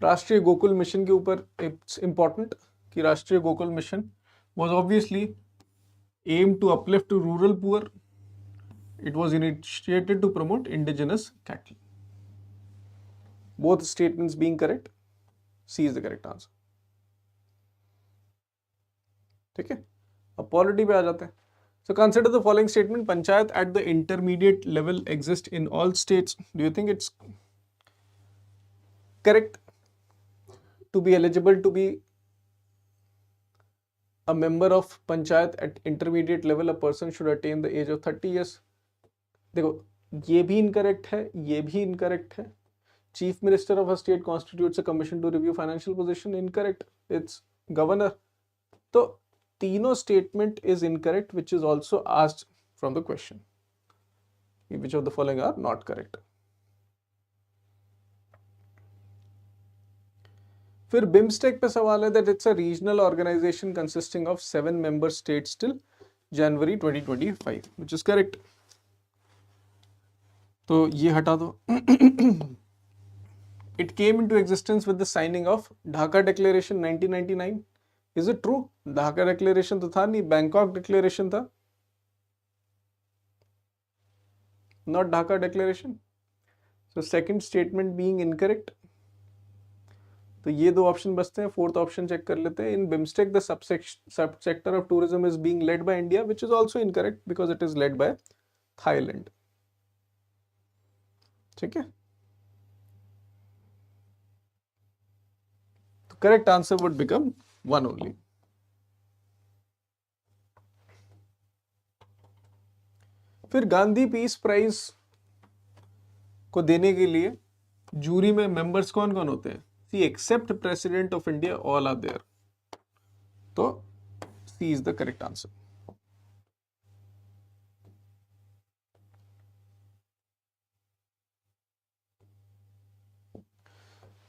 A: राष्ट्रीय Gokul mission के ऊपर it's important कि राष्ट्रीय Gokul mission was obviously aimed to uplift to rural poor. It was initiated to promote indigenous cattle. Both statements being correct. C is the correct answer. ठीक है, अब पॉलिटी पे आ जाते हैं. So consider the following statement: panchayat at the intermediate level exist in all states. Do you think it's correct? To be eligible to be a member of panchayat at intermediate level, a person should attain the age of 30 years. देखो, ये भी incorrect है, ये भी incorrect है. Chief Minister of a state constitutes a commission to review financial position. Incorrect. It's governor. तो तीनों statement is incorrect, which is also asked from the question. Which of the following are not correct? फिर BIMSTEC पे सवाल है that it's a regional organization consisting of 7 member states till January 2025, which is correct. तो ये हटा दो. It came into existence with the signing of Dhaka Declaration 1999. Is it true? Dhaka Declaration तो था नहीं, Bangkok Declaration था. Not Dhaka Declaration. So second statement being incorrect. तो ये दो ऑप्शन बचते हैं. फोर्थ ऑप्शन चेक कर लेते हैं. In BIMSTEC the subsector of tourism is being led by India, which is also incorrect because it is led by Thailand. ठीक है, तो correct answer would become one only. फिर Gandhi peace prize को देने के लिए जूरी में मेंबर्स कौन कौन होते हैं? C except President of India all are there. तो C is the correct answer.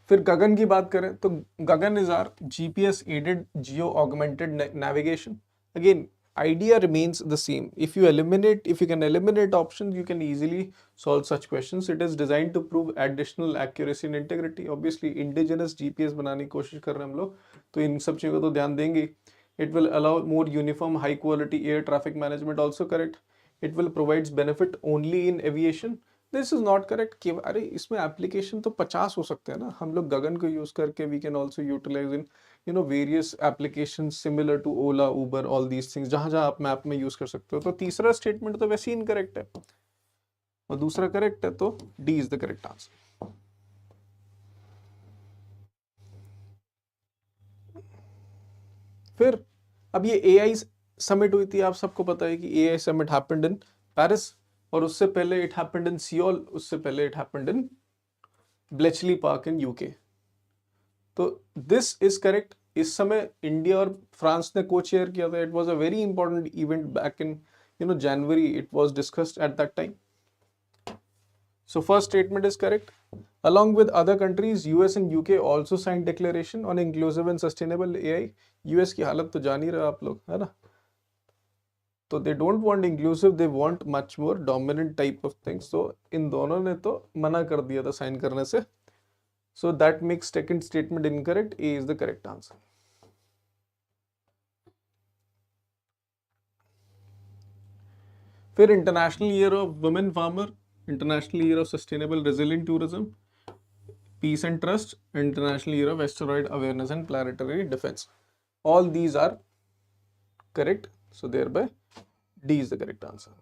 A: फिर गगन की बात करें तो GAGAN is our GPS aided geo augmented navigation. Again idea remains the same. If you can eliminate options, you can easily solve such questions. It is designed to prove additional accuracy and integrity. Obviously indigenous GPS बनाने की कोशिश कर रहे हैं हम लोग, तो इन सब चीजों को तो ध्यान देंगे. It will allow more uniform high quality air traffic management, also correct. It will provides benefit only in aviation. This is not correct. कि अरे इसमें एप्लीकेशन तो 50 हो सकते हैं ना. हम लोग गगन को यूज करके we can also utilize in various applications similar to Ola, Uber, all these things, जहां जहां आप मैप में यूज कर सकते हो. तो तीसरा स्टेटमेंट तो वैसे ही इनकरेक्ट है और दूसरा करेक्ट है, तो D is the correct answer. फिर अब ये एआई समिट हुई थी, आप सबको पता है कि AI summit happened in Paris, और उससे पहले इट हैपेंड इन सियोल, उससे पहले it happened in Bletchley park in UK. तो दिस इज करेक्ट. इस समय इंडिया और फ्रांस ने को चेयर किया था. It was a very important event back in January. It was discussed at that time. So first statement is correct. Along with other countries, US and UK also signed declaration on inclusive and sustainable AI. US की हालत तो जान ही रहे आप लोग, है ना. तो they don't want inclusive, they want much more dominant type of things. So इन दोनों ने तो मना कर दिया था साइन करने से. So that makes second statement incorrect. A is the correct answer. फिर International Year of Women Farmer, International Year of Sustainable Resilient Tourism, Peace and Trust, International Year of Asteroid Awareness and Planetary Defense. All these are correct. So thereby D is the correct answer.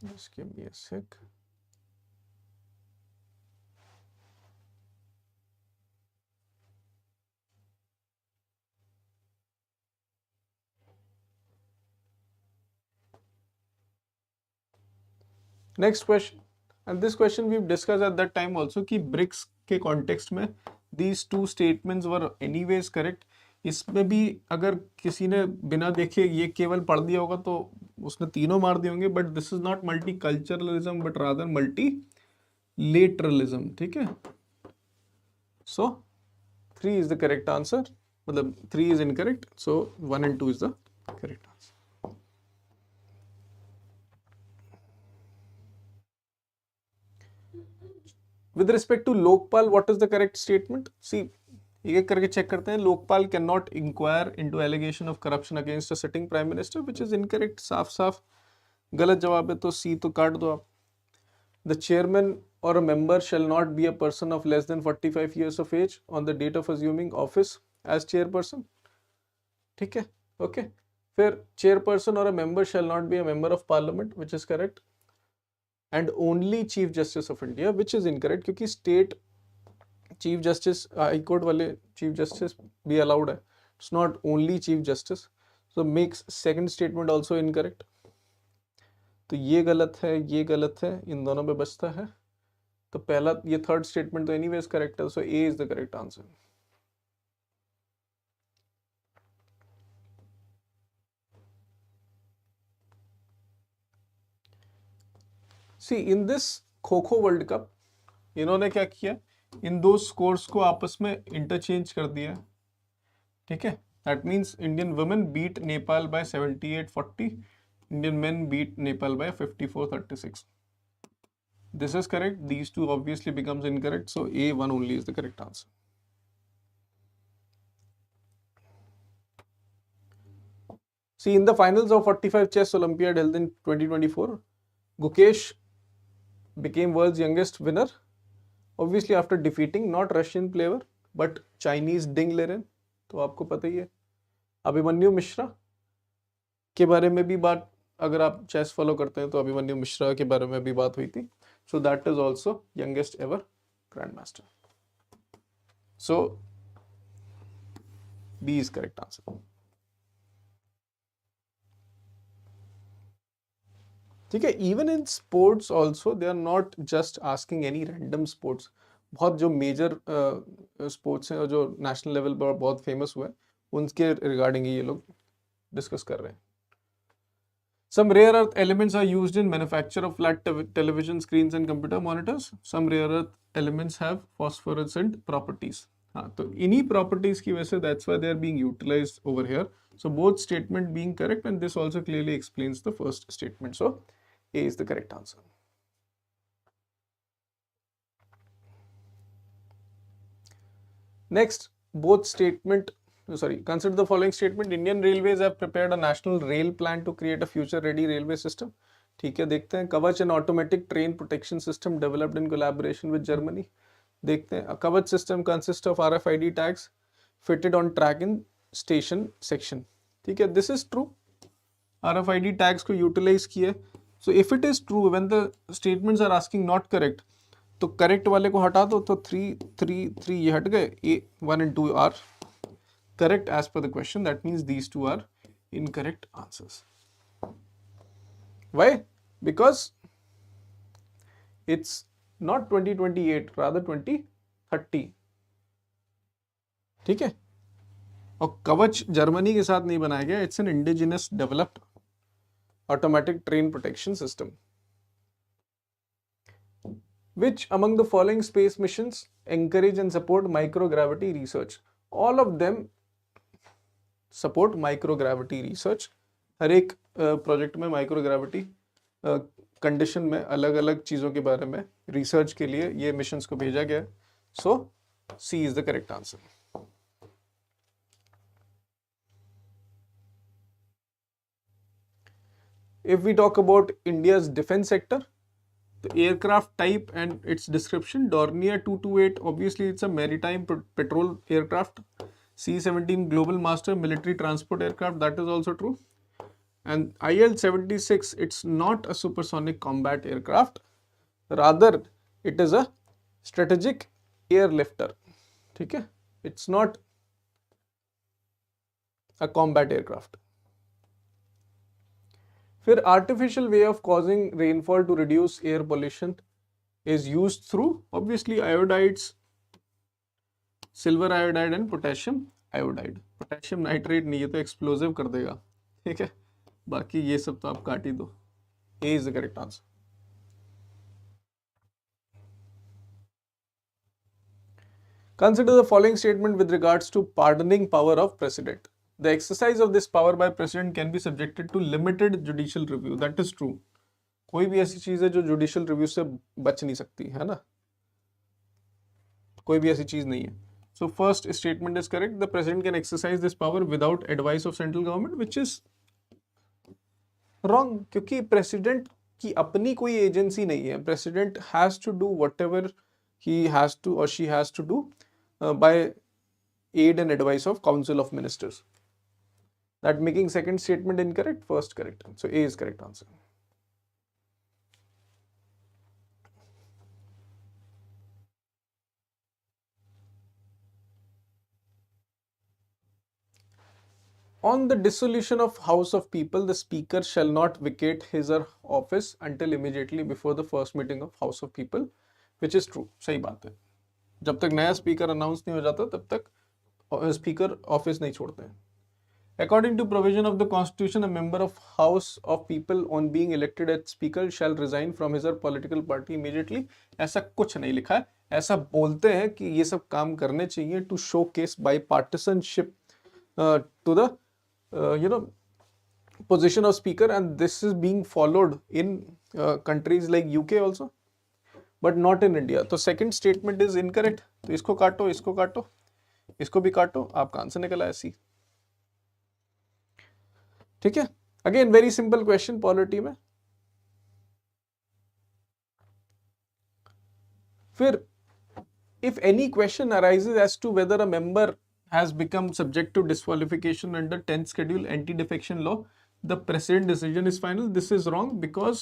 A: Just give me a sec. Next question, and this question we've discussed at that time also कि BRICS के context में these two statements were anyways correct. इसमें भी अगर किसी ने बिना देखे ये केवल पढ़ दिया होगा तो उसने तीनों मार दिए होंगे. But this is not multiculturalism but rather multilateralism. ठीक है, सो 3 इज द करेक्ट आंसर. मतलब 3 is incorrect, so 1 and 2 is the correct answer. With respect to Lokpal, what is the correct statement? See, एक करके चेक करते हैं. Lokpal can not inquire into allegation of corruption against a sitting prime minister, which is incorrect. साफ साफ गलत जवाब है, तो सी तो काट दो आप. The chairman or a member shall not be a person of less than 45 years of age on the date of assuming office as chairperson. ठीक है, okay. फिर chairperson or a member shall not be a member of parliament, which is correct. And only chief justice of India, which is incorrect, क्योंकि state chief justice, high court वाले chief justice भी allowed है. It's not only chief justice, so makes second statement also incorrect. तो ये गलत है, ये गलत है, इन दोनों पे बचता है. तो पहला, ये थर्ड स्टेटमेंट तो एनीवेज करेक्ट है, so A is the correct answer. C in this kho-kho world cup इन्होंने क्या किया, इन दो स्कोर्स को आपस में इंटरचेंज कर दिया. ठीक है, that means Indian women beat Nepal by 78-40, Indian men beat Nepal by 54-36. This is correct. These two obviously becomes incorrect. So A1 only is the correct answer. See, in the finals of 45 Chess Olympiad held in 2024, Gukesh became world's youngest winner. Obviously after defeating not Russian player but Chinese Ding Liren. तो आपको पता ही है. अभिमन्यु मिश्रा के बारे में भी बात, अगर आप चेस फॉलो करते हैं तो अभिमन्यु मिश्रा के बारे में भी बात हुई थी. So that is also youngest ever grandmaster. So B is correct answer. ठीक है, even in sports also they are not just asking any random sports. बहुत जो मेजर स्पोर्ट्स हैं और जो नेशनल लेवल पर बहुत फेमस हुए हैं उनके रिगार्डिंग ये लोग डिस्कस कर रहे हैं. Some rare earth elements are used in manufacture of flat television screens and computer monitors. Some rare earth elements have phosphorescent properties. हाँ, तो इन्हीं properties की वजह से that's why they are being utilized over here. So both statement being correct, and this also clearly explains the first statement. So A is the correct answer. Next, both statement. Sorry, consider the following statement. Indian Railways have prepared a national rail plan to create a future-ready railway system. ठीक है, देखते हैं. Kavach, an automatic train protection system developed in collaboration with Germany. देखते हैं. A Kavach system consists of RFID tags fitted on track in station section. ठीक है, this is true. RFID tags को utilize किए. So if it is true, when the statements are asking not correct, तो correct वाले को हटा दो, तो 3 ये हट गए. A1 and 2 are correct as per the question. That means these two are incorrect answers. Why? Because it's not 2028, rather 2030. ठीक है, और कवच जर्मनी के साथ नहीं बनाया गया. It's an indigenous developed automatic train protection system. Which among the following space missions encourage and support microgravity research? All of them support microgravity research. हर एक प्रोजेक्ट में माइक्रोग्रेविटी कंडीशन में अलग अलग चीज़ों के बारे में रिसर्च के लिए ये मिशंस को भेजा गया. So C is the correct answer. If we talk about India's defense sector, the aircraft type and its description, Dornier 228, obviously it's a maritime patrol aircraft. C-17 Global Master military transport aircraft, that is also true. And IL-76, it's not a supersonic combat aircraft, rather it is a strategic airlifter. ठीक है, it's not a combat aircraft. फिर artificial way of causing rainfall to reduce air pollution is used through obviously iodides, silver iodide and potassium iodide. potassium nitrate नहीं, ये तो explosive कर देगा. ठीक है, बाकी ये सब तो आप काट ही दो. A is the correct answer. Consider the following statement with regards to pardoning power of president. The exercise of this power by president can be subjected to limited judicial review. That is true. कोई भी ऐसी चीज है जो judicial review से बच नहीं सकती है ना, कोई भी ऐसी चीज नहीं है. So first statement is correct. The president can exercise this power without advice of central government, which is wrong, क्योंकि president की अपनी कोई एजेंसी नहीं है. President has to do whatever he has to or she has to do by aid and advice of council of ministers. That making second statement incorrect, first correct. So A is correct answer. On the dissolution of House of People, the Speaker shall not vacate his or office until immediately before the first meeting of House of People, which is true. सही बात है. जब तक नया speaker announce नहीं हो जाता तब तक स्पीकर ऑफिस नहीं छोड़ते हैं. According to provision of the Constitution, a member of House of People on being elected as Speaker shall resign from his or political party immediately. ऐसा कुछ नहीं लिखा है. ऐसा बोलते हैं कि ये सब काम करने चाहिए to showcase bipartisanship to the position of Speaker, and this is being followed in countries like UK also, but not in India. तो second statement is incorrect. तो इसको काटो, इसको काटो, इसको भी काटो, आपका आंसर निकला है C. ठीक है. Again very simple question polity में. फिर if any question arises as to whether a member has become subject to disqualification under 10th schedule anti-defection law, the president decision is final. This is wrong because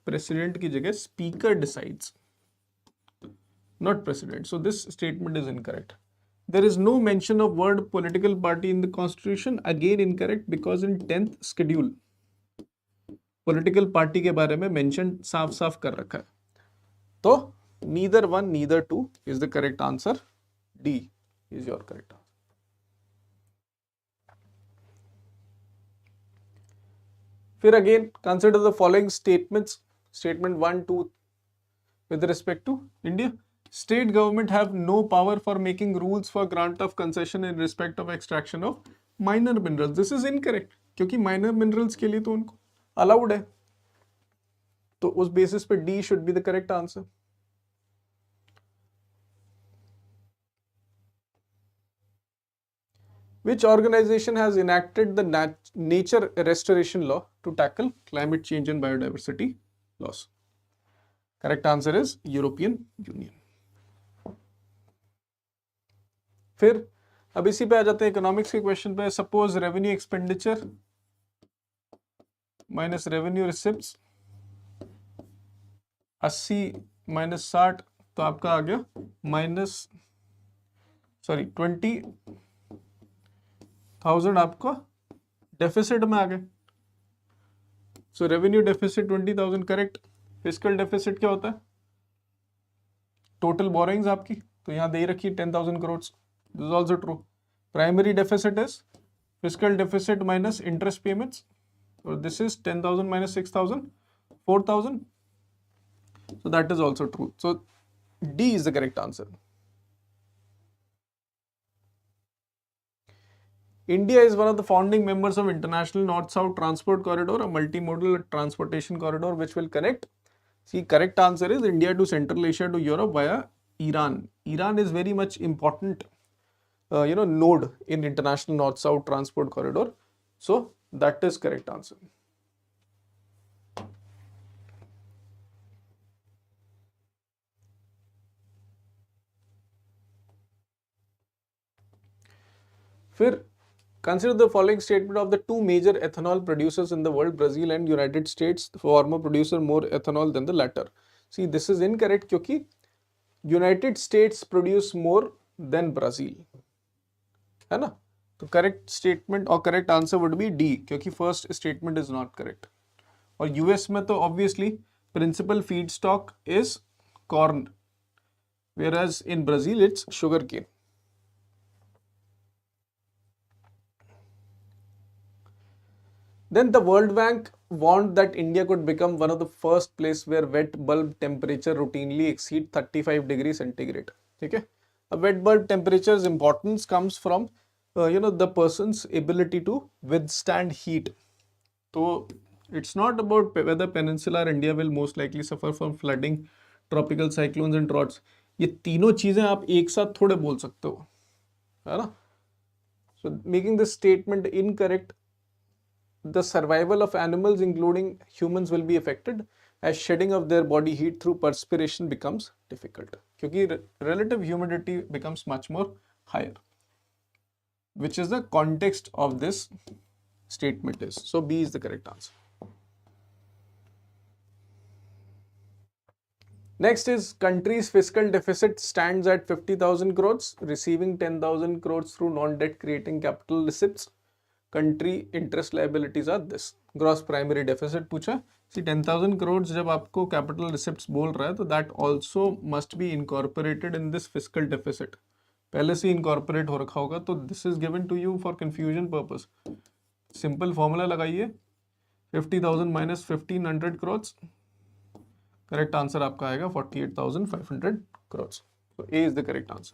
A: president की जगह speaker decides, not president. So this statement is incorrect. There is no mention of word political party in the constitution. Again incorrect because in 10th schedule political party के बारे में mention साफ साफ कर रखा है. तो neither one neither two is the correct answer. D is your correct answer. फिर again consider the following statements. Statement 1, 2 with respect to India. State government have no power for making rules for grant of concession in respect of extraction of minor minerals. This is incorrect क्योंकि minor minerals के लिए तो उनको allowed है. तो उस basis पे D should be the correct answer. Which organization has enacted the nature restoration law to tackle climate change and biodiversity loss? Correct answer is European Union. फिर अब इसी पे आ जाते हैं इकोनॉमिक्स के क्वेश्चन पे. Suppose revenue expenditure minus revenue receipts 80 minus 60 तो आपका आ गया $20,000 आपका डेफिसिट में आ गए. So revenue deficit 20,000 correct. Fiscal deficit क्या होता है? टोटल बोरोइंग्स आपकी, तो यहां दे रखी 10,000 crore. This is also true. Primary deficit is fiscal deficit minus interest payments. So this is 10,000 minus 6,000, 4,000. So that is also true. So D is the correct answer. India is one of the founding members of International North-South Transport Corridor, a multimodal transportation corridor which will connect. See, correct answer is India to Central Asia to Europe via Iran. Iran is very much important node in International North-South Transport Corridor. So that is correct answer. फिर consider the following statement of the two major ethanol producers in the world, Brazil and United States. The former producer more ethanol than the latter. See, this is incorrect क्योंकि United States produce more than Brazil. है ना? तो correct statement और correct answer would be D क्योंकि first statement is not correct. और US में तो obviously principal feedstock is corn, whereas in Brazil it's sugarcane. Then the World Bank warned that India could become one of the first place where wet bulb temperature routinely exceed 35 degrees centigrade. ठीक है? A wet bulb temperature's importance comes from the person's ability to withstand heat. So it's not about whether Peninsular India will most likely suffer from flooding, tropical cyclones and droughts. ये तीनों चीजें आप एक साथ थोड़े बोल सकते हो, है ना? So making this statement incorrect, the survival of animals including humans will be affected. as shedding of their body heat through perspiration becomes difficult, क्योंकि relative humidity becomes much more higher, which is the context of this statement is. So B is the correct answer. Next is country's fiscal deficit stands at 50,000 crores, receiving 10,000 crores through non-debt creating capital receipts. Country interest liabilities are this. Gross primary deficit पूछा. See 10,000 crores जब आपको capital receipts बोल रहा है तो that also must be incorporated in this fiscal deficit. पहले से incorporate हो रखा होगा तो this is given to you for confusion purpose. Simple formula लगाइए. 50,000 minus 1,500 crores. करेक्ट आंसर आपका आएगा 48,500 crores. So A is the correct answer.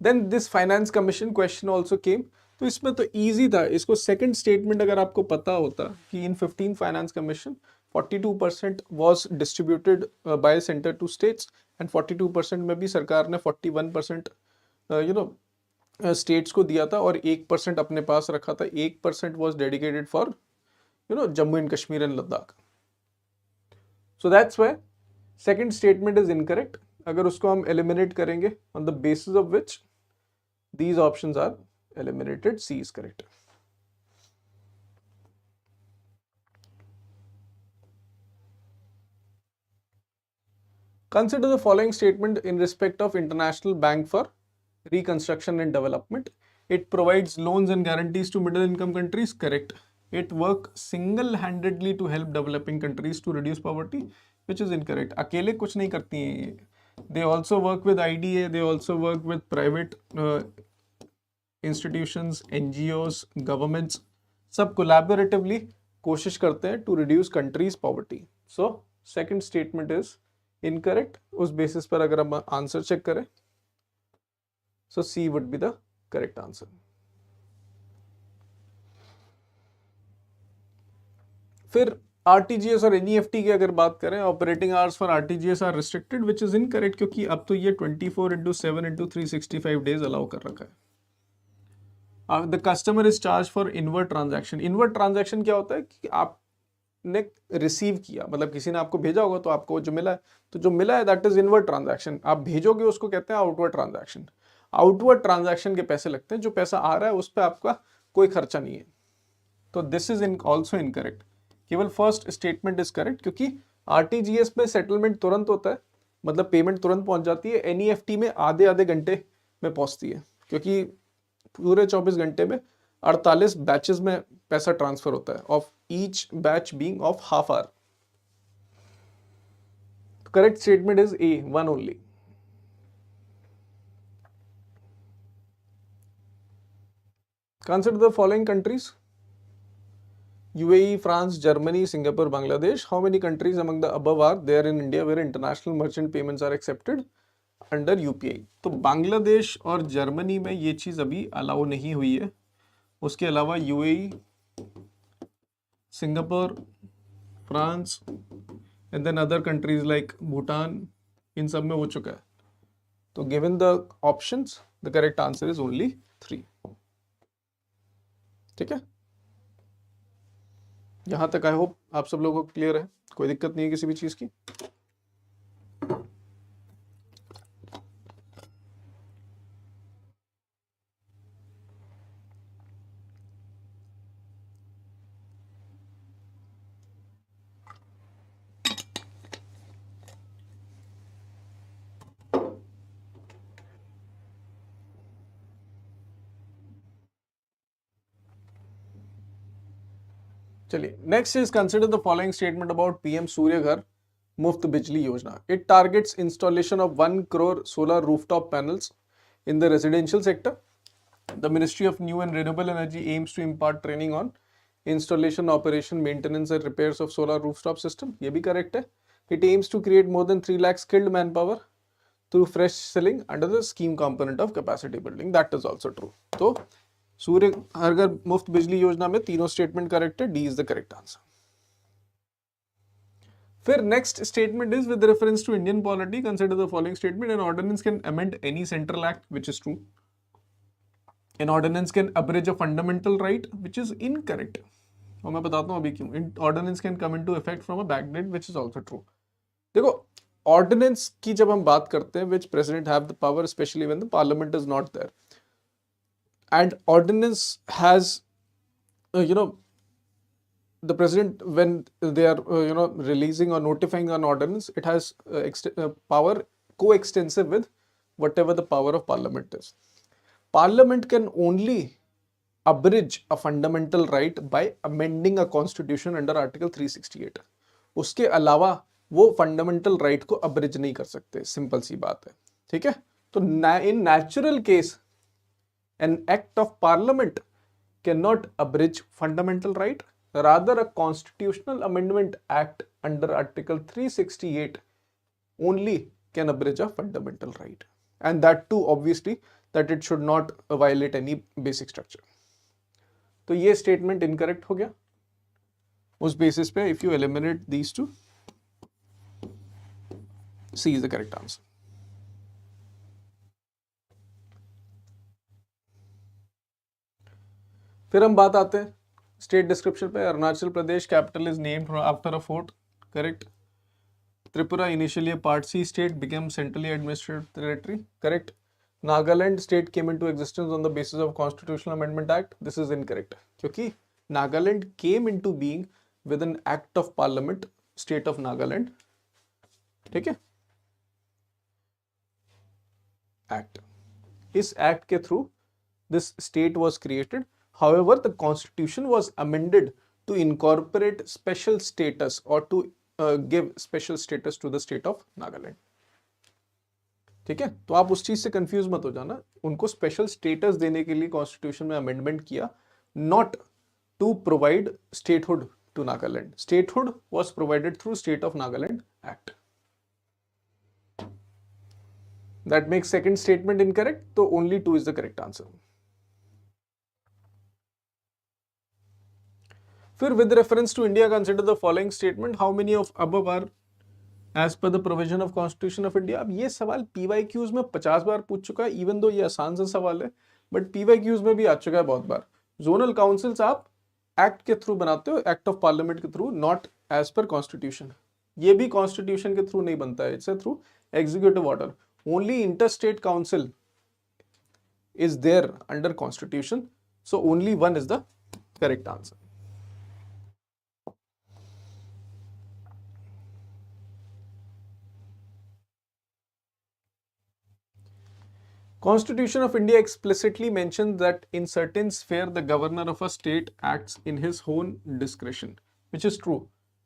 A: Then this finance commission question also came. तो इसमें तो easy था. इसको second statement अगर आपको पता होता कि in 15 finance commission 42% was distributed by center to states and 42% में भी सरकार ने 41% स्टेट्स को दिया था और 1% अपने पास रखा था. 1% was dedicated for Jammu and Kashmir and Ladakh. So that's why second statement is incorrect. अगर उसको हम एलिमिनेट करेंगे on the basis of which these options are eliminated, C is correct. Consider the following statement in respect of International Bank for Reconstruction and Development. It provides loans and guarantees to middle income countries. Correct. It works single-handedly to help developing countries to reduce poverty, which is incorrect. अकेले कुछ नहीं करती हैं ये. They also work with IDA. They also work with private institutions, NGOs, governments. सब collaboratively कोशिश करते हैं to reduce countries' poverty. So second statement is incorrect. उस basis पर अगर हम आंसर चेक करें, so C would be the correct answer. फिर RTGS और NEFT की अगर बात करें, operating hours for RTGS are restricted, which is incorrect, क्योंकि अब तो ये 24/7/365 डेज अलाउ कर रखा है. The customer is charge for inward transaction. Inward transaction क्या होता है कि आपने रिसीव किया, मतलब किसी ने आपको भेजा होगा तो आपको जो मिला है, तो जो मिला है दैट इज इनवर्ट ट्रांजैक्शन. आप भेजोगे उसको कहते हैं आउटवर्ड ट्रांजैक्शन. आउटवर्ड ट्रांजैक्शन के पैसे लगते हैं, जो पैसा आ रहा है उस पर आपका कोई खर्चा नहीं है. तो दिस इज ऑल्सो इनकरेक्ट. केवल फर्स्ट स्टेटमेंट इज करेक्ट, क्योंकि आरटीजीएस में सेटलमेंट तुरंत होता है, मतलब पेमेंट तुरंत पहुंच जाती है. एनईएफटी में आधे घंटे में पहुंचती है, क्योंकि पूरे 24 घंटे में 48 बैचेस में पैसा ट्रांसफर होता है, of each batch being of half hour. Correct statement is a, one only. Consider the following countries: UAE, France, Germany, Singapore, Bangladesh. How many countries among the above are there in India where international merchant payments are accepted under UPI? तो बांग्लादेश और Germany में ये चीज अभी allow नहीं हुई है. उसके अलावा UAE, Singapore, France and then other countries like Bhutan, इन सब में हो चुका है. तो given the options, the correct answer is only 3. ठीक है, यहां तक आई होप आप सब लोगों को क्लियर है, कोई दिक्कत नहीं है किसी भी चीज की. चलिए, next is consider the following statement about PM Surya Ghar Muft Bijli Yojana. It targets installation of 1 crore solar rooftop panels in the residential sector. The Ministry of New and Renewable Energy aims to impart training on installation, operation, maintenance and repairs of solar rooftop system. ये भी correct है. It aims to create more than 3 lakh skilled manpower through fresh selling under the scheme component of capacity building. That is also true. तो सूर्य हर घर मुफ्त बिजली योजना में तीनों statement correct है. D is the correct answer. फिर next statement is with reference to Indian polity. Consider the following statement. An ordinance can amend any central act, which is true. An ordinance can abridge a fundamental right, which is incorrect. और मैं बताता हूँ अभी क्यों. Ordinance can come into effect from a backdate, which is also true. देखो, ordinance की जब हम बात करते हैं, which president have the power, especially when the parliament is not there, and ordinance has, the president, when they are releasing or notifying an ordinance, it has power coextensive with whatever the power of parliament is. Parliament can only abridge a fundamental right by amending a constitution under article 368. उसके अलावा वो fundamental right को abridge नहीं कर सकते. Simple सी बात है. ठीक है. तो in natural case, an act of parliament cannot abridge fundamental right. Rather, a constitutional amendment act under article 368 only can abridge a fundamental right, and that too obviously that it should not violate any basic structure. तो ये statement incorrect हो गया. उस basis पे if you eliminate these two, C is the correct answer. फिर हम बात आते हैं स्टेट डिस्क्रिप्शन पे. Arunachal Pradesh capital is named after a fort. Correct. Tripura initially part C state became centrally administered territory. Correct. Nagaland state came into existence on the basis of Constitutional Amendment Act. This is incorrect. क्योंकि Nagaland came into being with an act of parliament, state of Nagaland. ठीक है. Act. इस act के through this state was created. However, the constitution was amended to incorporate special status or to give special status to the state of Nagaland. ठीक है. तो आप उस चीज से कंफ्यूज मत हो जाना. उनको स्पेशल स्टेटस देने के लिए कॉन्स्टिट्यूशन में अमेंडमेंट किया, not to provide statehood to Nagaland. Statehood was provided through state of Nagaland act. That makes second statement incorrect. तो only 2 is the correct answer. फिर with reference to India consider the following statement. How many of above are as per the provision of constitution of India. अब ये सवाल PYQs में 50 बार पूछ चुका है. Even though ये आसान सा सवाल है, बट पीवाईक्यूज में भी आ चुका है बहुत बार. जोनल काउंसिल्स आप एक्ट के थ्रू बनाते हो, एक्ट ऑफ पार्लियामेंट के through, not as per constitution. ये भी कॉन्स्टिट्यूशन के थ्रू नहीं बनता है, it's through executive order. Only inter state council is there under constitution. So only 1 is the correct answer. Constitution of India explicitly mentions that in certain sphere the governor of a state acts in his own discretion, which is true.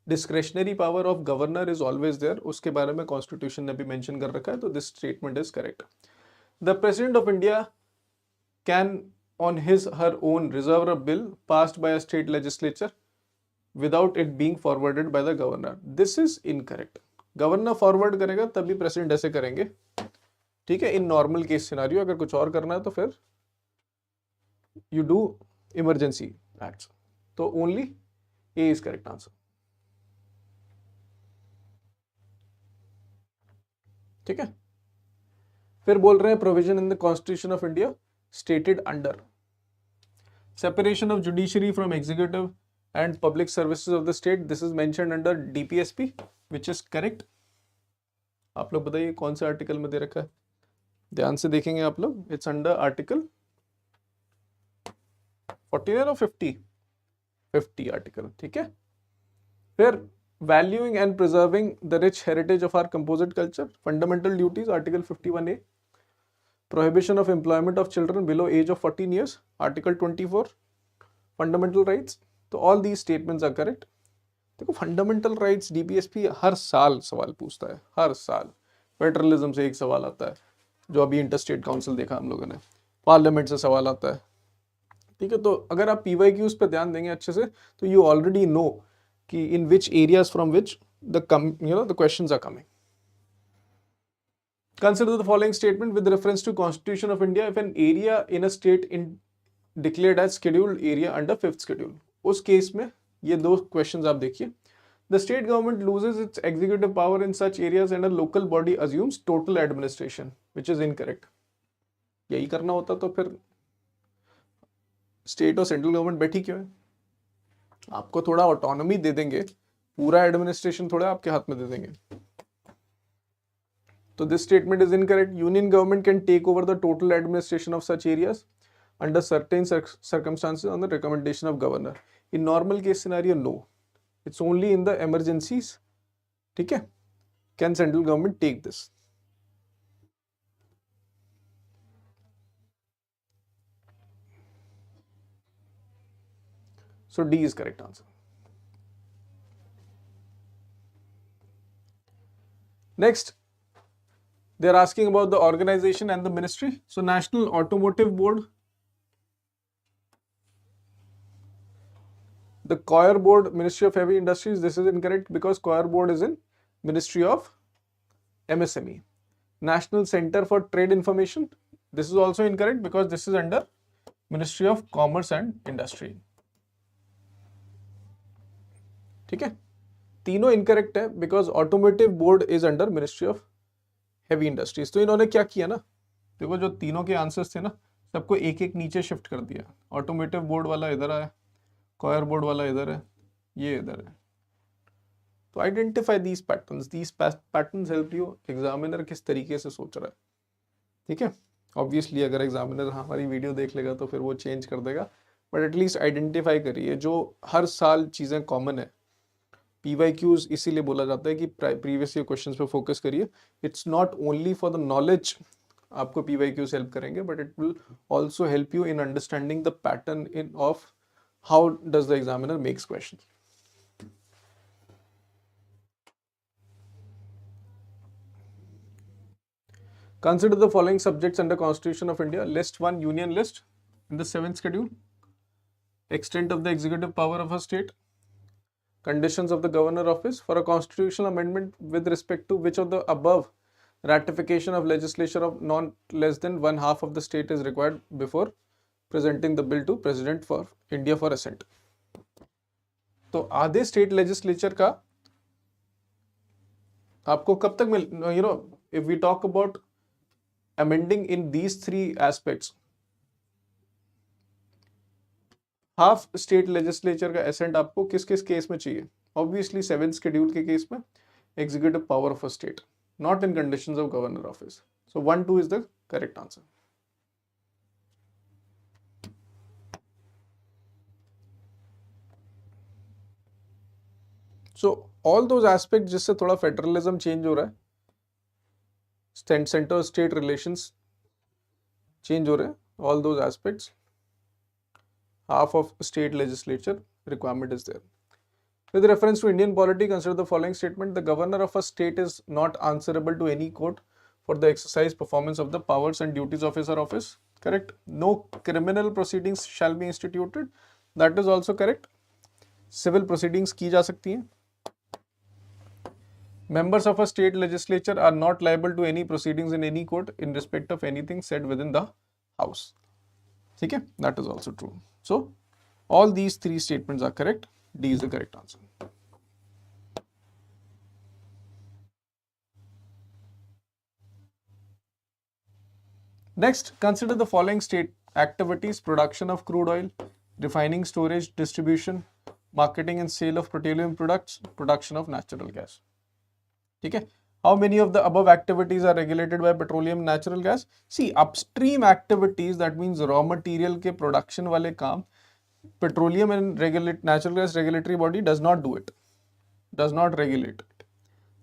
A: Discretionary power of governor is always there. उसके बारे में Constitution ने भी mention कर रखा है, तो this statement is correct. The President of India can on his her own reserve a bill passed by a state legislature without it being forwarded by the governor. This is incorrect. Governor forward करेगा तभी President ऐसे करेंगे. ठीक है. In normal case scenario. अगर कुछ और करना है तो फिर यू डू इमरजेंसी एक्ट्स. तो only A is correct answer. ठीक है. फिर बोल रहे हैं provision in the constitution of India stated under separation of judiciary from executive and public services of the state. This is mentioned under DPSP, which is correct. आप लोग बताइए कौन से आर्टिकल में दे रखा है. ध्यान से देखेंगे आप लोग. इट्स अंडर आर्टिकल 49 और 50 आर्टिकल. ठीक है. फिर valuing and preserving the rich heritage of our composite culture, fundamental duties article 51A. Prohibition of employment of children below age of 14 years article 24. Fundamental rights. तो all these statements are correct. देखो fundamental rights DPSP हर साल सवाल पूछता है, हर साल. Federalism से एक सवाल आता है, जो अभी इंटर स्टेट काउंसिल देखा हम लोगों ने. पार्लियामेंट से सवाल आता है. ठीक है. तो अगर आप पीवाईक्यूज पे ध्यान देंगे अच्छे से, तो यू ऑलरेडी नो कि in which areas from which the questions are coming. Consider the following statement with reference to Constitution of India. If an area in a state declared as scheduled area under 5th schedule, उस case में ये दो questions आप देखिए. The state government loses its executive power in such areas and a local body assumes total administration, which is incorrect. यही करना होता तो फिर स्टेट और सेंट्रल गवर्नमेंट बैठी क्यों है? आपको थोड़ा ऑटोनॉमी दे देंगे, पूरा एडमिनिस्ट्रेशन थोड़ा आपके हाथ में दे देंगे। तो this statement is incorrect. Union government can take over the total administration of such areas under certain circumstances on the recommendation of governor. In normal case scenario, no. It's only in the emergencies. ठीक है? Can central government take this? So D is correct answer. Next, they are asking about the organization and the ministry. So National Automotive Board, the COIR board, Ministry of Heavy Industries, this is incorrect because COIR board is in Ministry of MSME. National Center for Trade Information, this is also incorrect because this is under Ministry of Commerce and Industry. ठीक है, तीनों incorrect है because automotive board is under ministry of heavy industries. तो इन्होंने क्या किया ना, देखो जो तीनों के आंसर्स थे ना, सबको एक एक नीचे शिफ्ट कर दिया। ऑटोमोटिव बोर्ड वाला इधर आया, कॉयर बोर्ड वाला इधर है, ये इधर है। तो identify these patterns help you examiner किस तरीके से सोच रहा है। ठीक है, ऑब्वियसली अगर एग्जामिनर हमारी वीडियो देख लेगा तो फिर वो चेंज कर देगा, बट एटलीस्ट आइडेंटिफाई करिए जो हर साल चीज़ें कॉमन है। PYQs इसीलिए बोला जाता है कि प्रीवियस ईयर क्वेश्चंस पे फोकस करिए। It's not only for the knowledge आपको PYQs हेल्प करेंगे, but it will also help you in understanding the pattern in of how does the examiner makes question. Consider the following subjects under Constitution of India. List 1, Union List in the 7th schedule. Extent of the executive power of a state. Conditions of the governor office. For a constitutional amendment with respect to which of the above ratification of legislature of not less than one half of the state is required before presenting the bill to President for India for assent. तो आधे state legislature का आपको कब तक मिल, you know, if we talk about amending in these three aspects, half state legislature का assent आपको किस किस केस में चाहिए? ऑब्वियसली 7th शेड्यूल के केस में executive power of a state, not in conditions of governor office. So 1, 2 is the correct answer. So all those aspect जिससे थोड़ा फेडरलिज्म चेंज हो रहा है, सेंटर स्टेट रिलेशंस चेंज हो रहे हैं, all those aspects, half of state legislature requirement is there. With reference to Indian polity, consider the following statement: the governor of a state is not answerable to any court for the exercise performance of the powers and duties of his office. Correct. No criminal proceedings shall be instituted. That is also correct. Civil proceedings की जा सकती हैं. Members of a state legislature are not liable to any proceedings in any court in respect of anything said within the house. ठीक है, that is also true. So all these three statements are correct. D is the correct answer. Next, consider the following state activities: production of crude oil, refining, storage, distribution, marketing and sale of petroleum products, production of natural gas. ठीक है, how many of the above activities are regulated by petroleum natural gas? See, upstream activities, that means raw material के production वाले काम, petroleum and natural gas regulatory body does not do it, does not regulate it.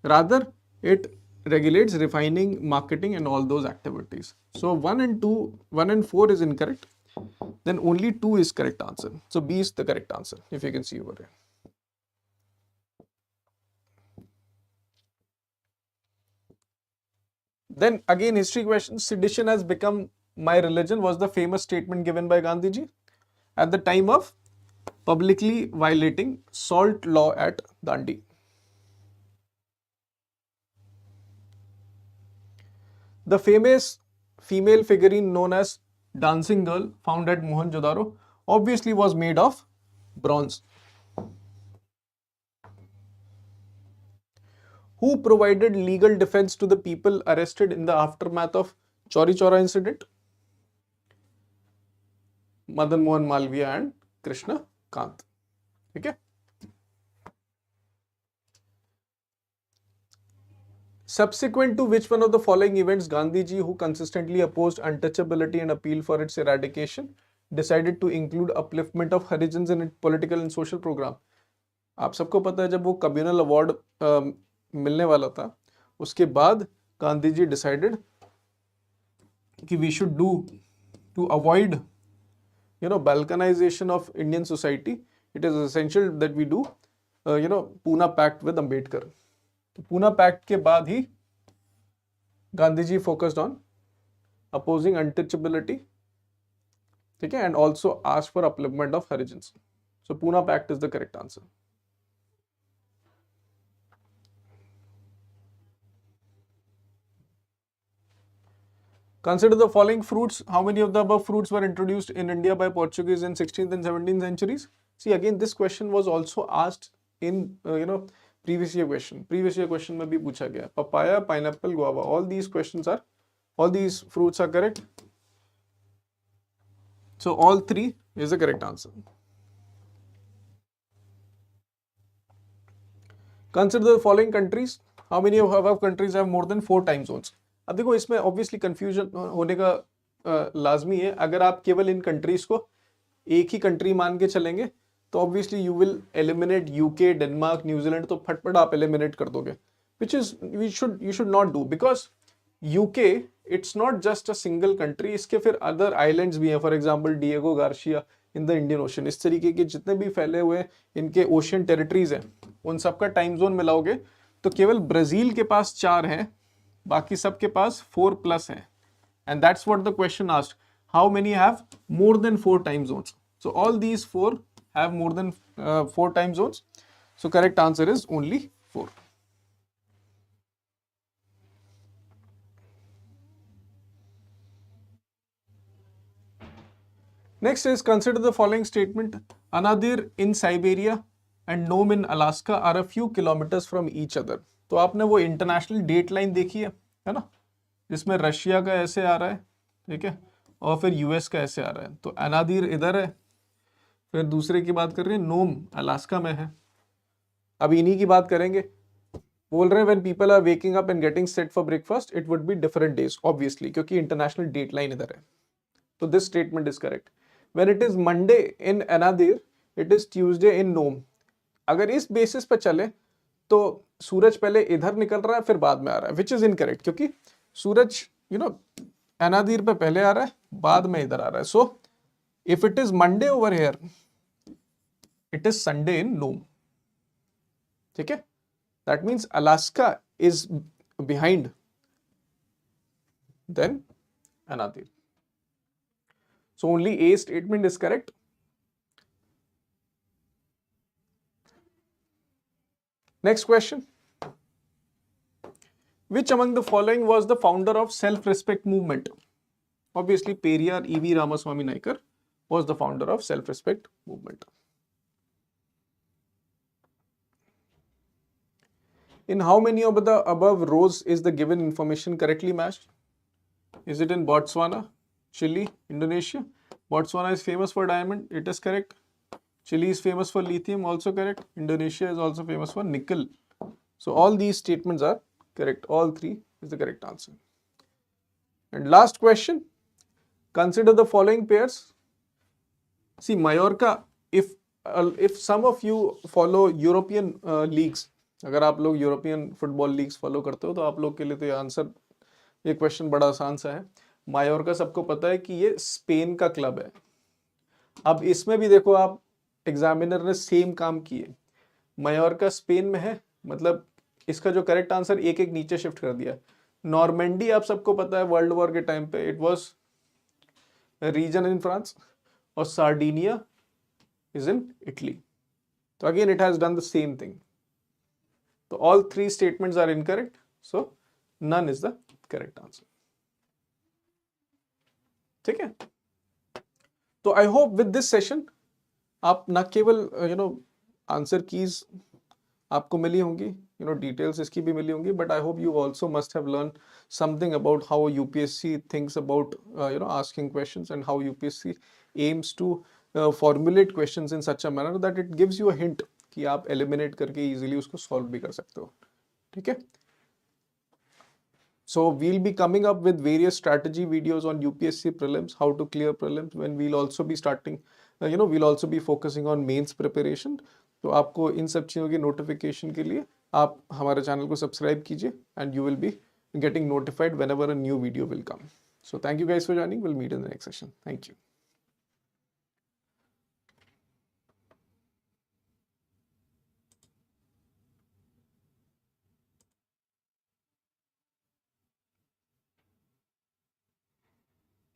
A: Rather, it regulates refining, marketing and all those activities. So 1 and 4 is incorrect. Then only 2 is correct answer. So B is the correct answer, if you can see over here. Then again, history question: sedition has become my religion was the famous statement given by Gandhi ji at the time of publicly violating salt law at Dandi. The famous female figurine known as dancing girl found at Mohenjo-daro obviously was made of bronze. Who provided legal defense to the people arrested in the aftermath of Chauri Chaura incident? Madan Mohan Malviya and Krishna Kant. ठीक है। Subsequent to which one of the following events Gandhiji, who consistently opposed untouchability and appealed for its eradication, decided to include upliftment of Harijans in its political and social program? आप सबको पता है जब वो communal award मिलने वाला था उसके बाद गांधी जी डिसाइडेड कि we should do to avoid balkanization of Indian society, it is essential that we do Pune Pact with Ambedkar. तो पूना पैक्ट के बाद ही Gandhi ji focused on opposing untouchability, ठीक है, and also ask for upliftment of Harijans. So Poona pact is the correct answer. Consider the following fruits. How many of the above fruits were introduced in India by Portuguese in 16th and 17th centuries? See, again, this question was also asked in previous year question. Previous year question में भी पूछा गया. Papaya, pineapple, guava. All these fruits are correct. So all three is the correct answer. Consider the following countries. How many of above countries have more than 4 time zones? अब देखो इसमें obviously confusion होने का लाजमी है. अगर आप केवल इन कंट्रीज को एक ही कंट्री मान के चलेंगे तो obviously you will eliminate UK, Denmark, New Zealand, तो फटफट आप एलिमिनेट कर दोगे, which is you should not do, because UK it's not just a single country. इसके फिर अदर आइलैंड्स भी हैं, for example Diego Garcia in the Indian ocean. इस तरीके के जितने भी फैले हुए इनके ओशियन टेरिटरीज हैं उन सबका टाइम जोन मिलाओगे तो केवल ब्राजील के पास 4 हैं, बाकी सबके पास 4+ है. And that's what the question asked, how many have more than 4 time zones. So all these 4 have more than 4 time zones. So correct answer is only 4. Next is consider the following statement. Anadyr in Siberia and Nome in Alaska are a few kilometers from each other. तो आपने वो international date line देखी है ना, जिसमें Russia का ऐसे आ रहा है, ठीक है, और फिर यूएस का ऐसे आ रहा है. तो अनादीर इधर है, फिर दूसरे की बात कर रहे हैं नोम अलास्का में है. अब इन्हीं की बात करेंगे. बोल रहे हैं when people are waking up and getting set for breakfast it would be different days, obviously क्योंकि इंटरनेशनल डेट लाइन इधर है. तो this statement is correct. When it is Monday in Anadyr it is Tuesday in Nome. अगर इस basis पे चले तो सूरज पहले इधर निकल रहा है फिर बाद में आ रहा है, विच इज इनकरेक्ट, क्योंकि सूरज अनादीर पे पहले आ रहा है बाद में इधर आ रहा है. सो if it is Monday over here, it is Sunday in Nome. ठीक है, that means Alaska is behind then Anadyr. So only A statement is correct. Next question. Which among the following was the founder of self-respect movement? Obviously Periyar E.V. Ramaswamy Naicker was the founder of self-respect movement. In how many of the above rows is the given information correctly matched? Is it in Botswana, Chile, Indonesia? Botswana is famous for diamond, it is correct. Chile is famous for lithium, also correct. Indonesia is also famous for nickel. So all these statements are correct. All 3 is the correct answer. And last question, consider the following pairs. See, Mallorca, if some of you follow European leagues, अगर आप लोग European football leagues follow करते हो तो आप लोग के लिए तो ये क्वेश्चन बड़ा आसान सा है. मायोर्का सबको पता है कि ये स्पेन का क्लब है. अब इसमें भी देखो आप, एग्जामिनर ने सेम काम किए. मायोर्का स्पेन में है, मतलब इसका जो करेक्ट आंसर एक एक नीचे शिफ्ट कर दिया. नॉर्मेंडी आप सबको पता है वर्ल्ड वॉर के टाइम पे it was region in France, और Sardinia is in Italy. So again it has done the same thing. So all 3 statements are incorrect. So none is the correct answer. ठीक है. तो I hope with this session आप न केवल answer keys आपको मिली होंगी, details इसकी भी मिली होंगी, but I hope you also must have learn something about how UPSC thinks about asking questions and how UPSC aims to formulate questions in such a manner that it gives you a hint कि आप eliminate करके easily उसको solve भी कर सकते हो. ठीक है. So we'll be coming up with various strategy videos on UPSC prelims, how to clear prelims, when we'll also be starting, we'll also be focusing on mains preparation. तो आपको इन सब चीज़ों की नोटिफिकेशन के लिए आप हमारे चैनल को सब्सक्राइब कीजिए and you will be getting notified whenever a new video will come. So thank you guys for joining. We'll meet in the next session. Thank you.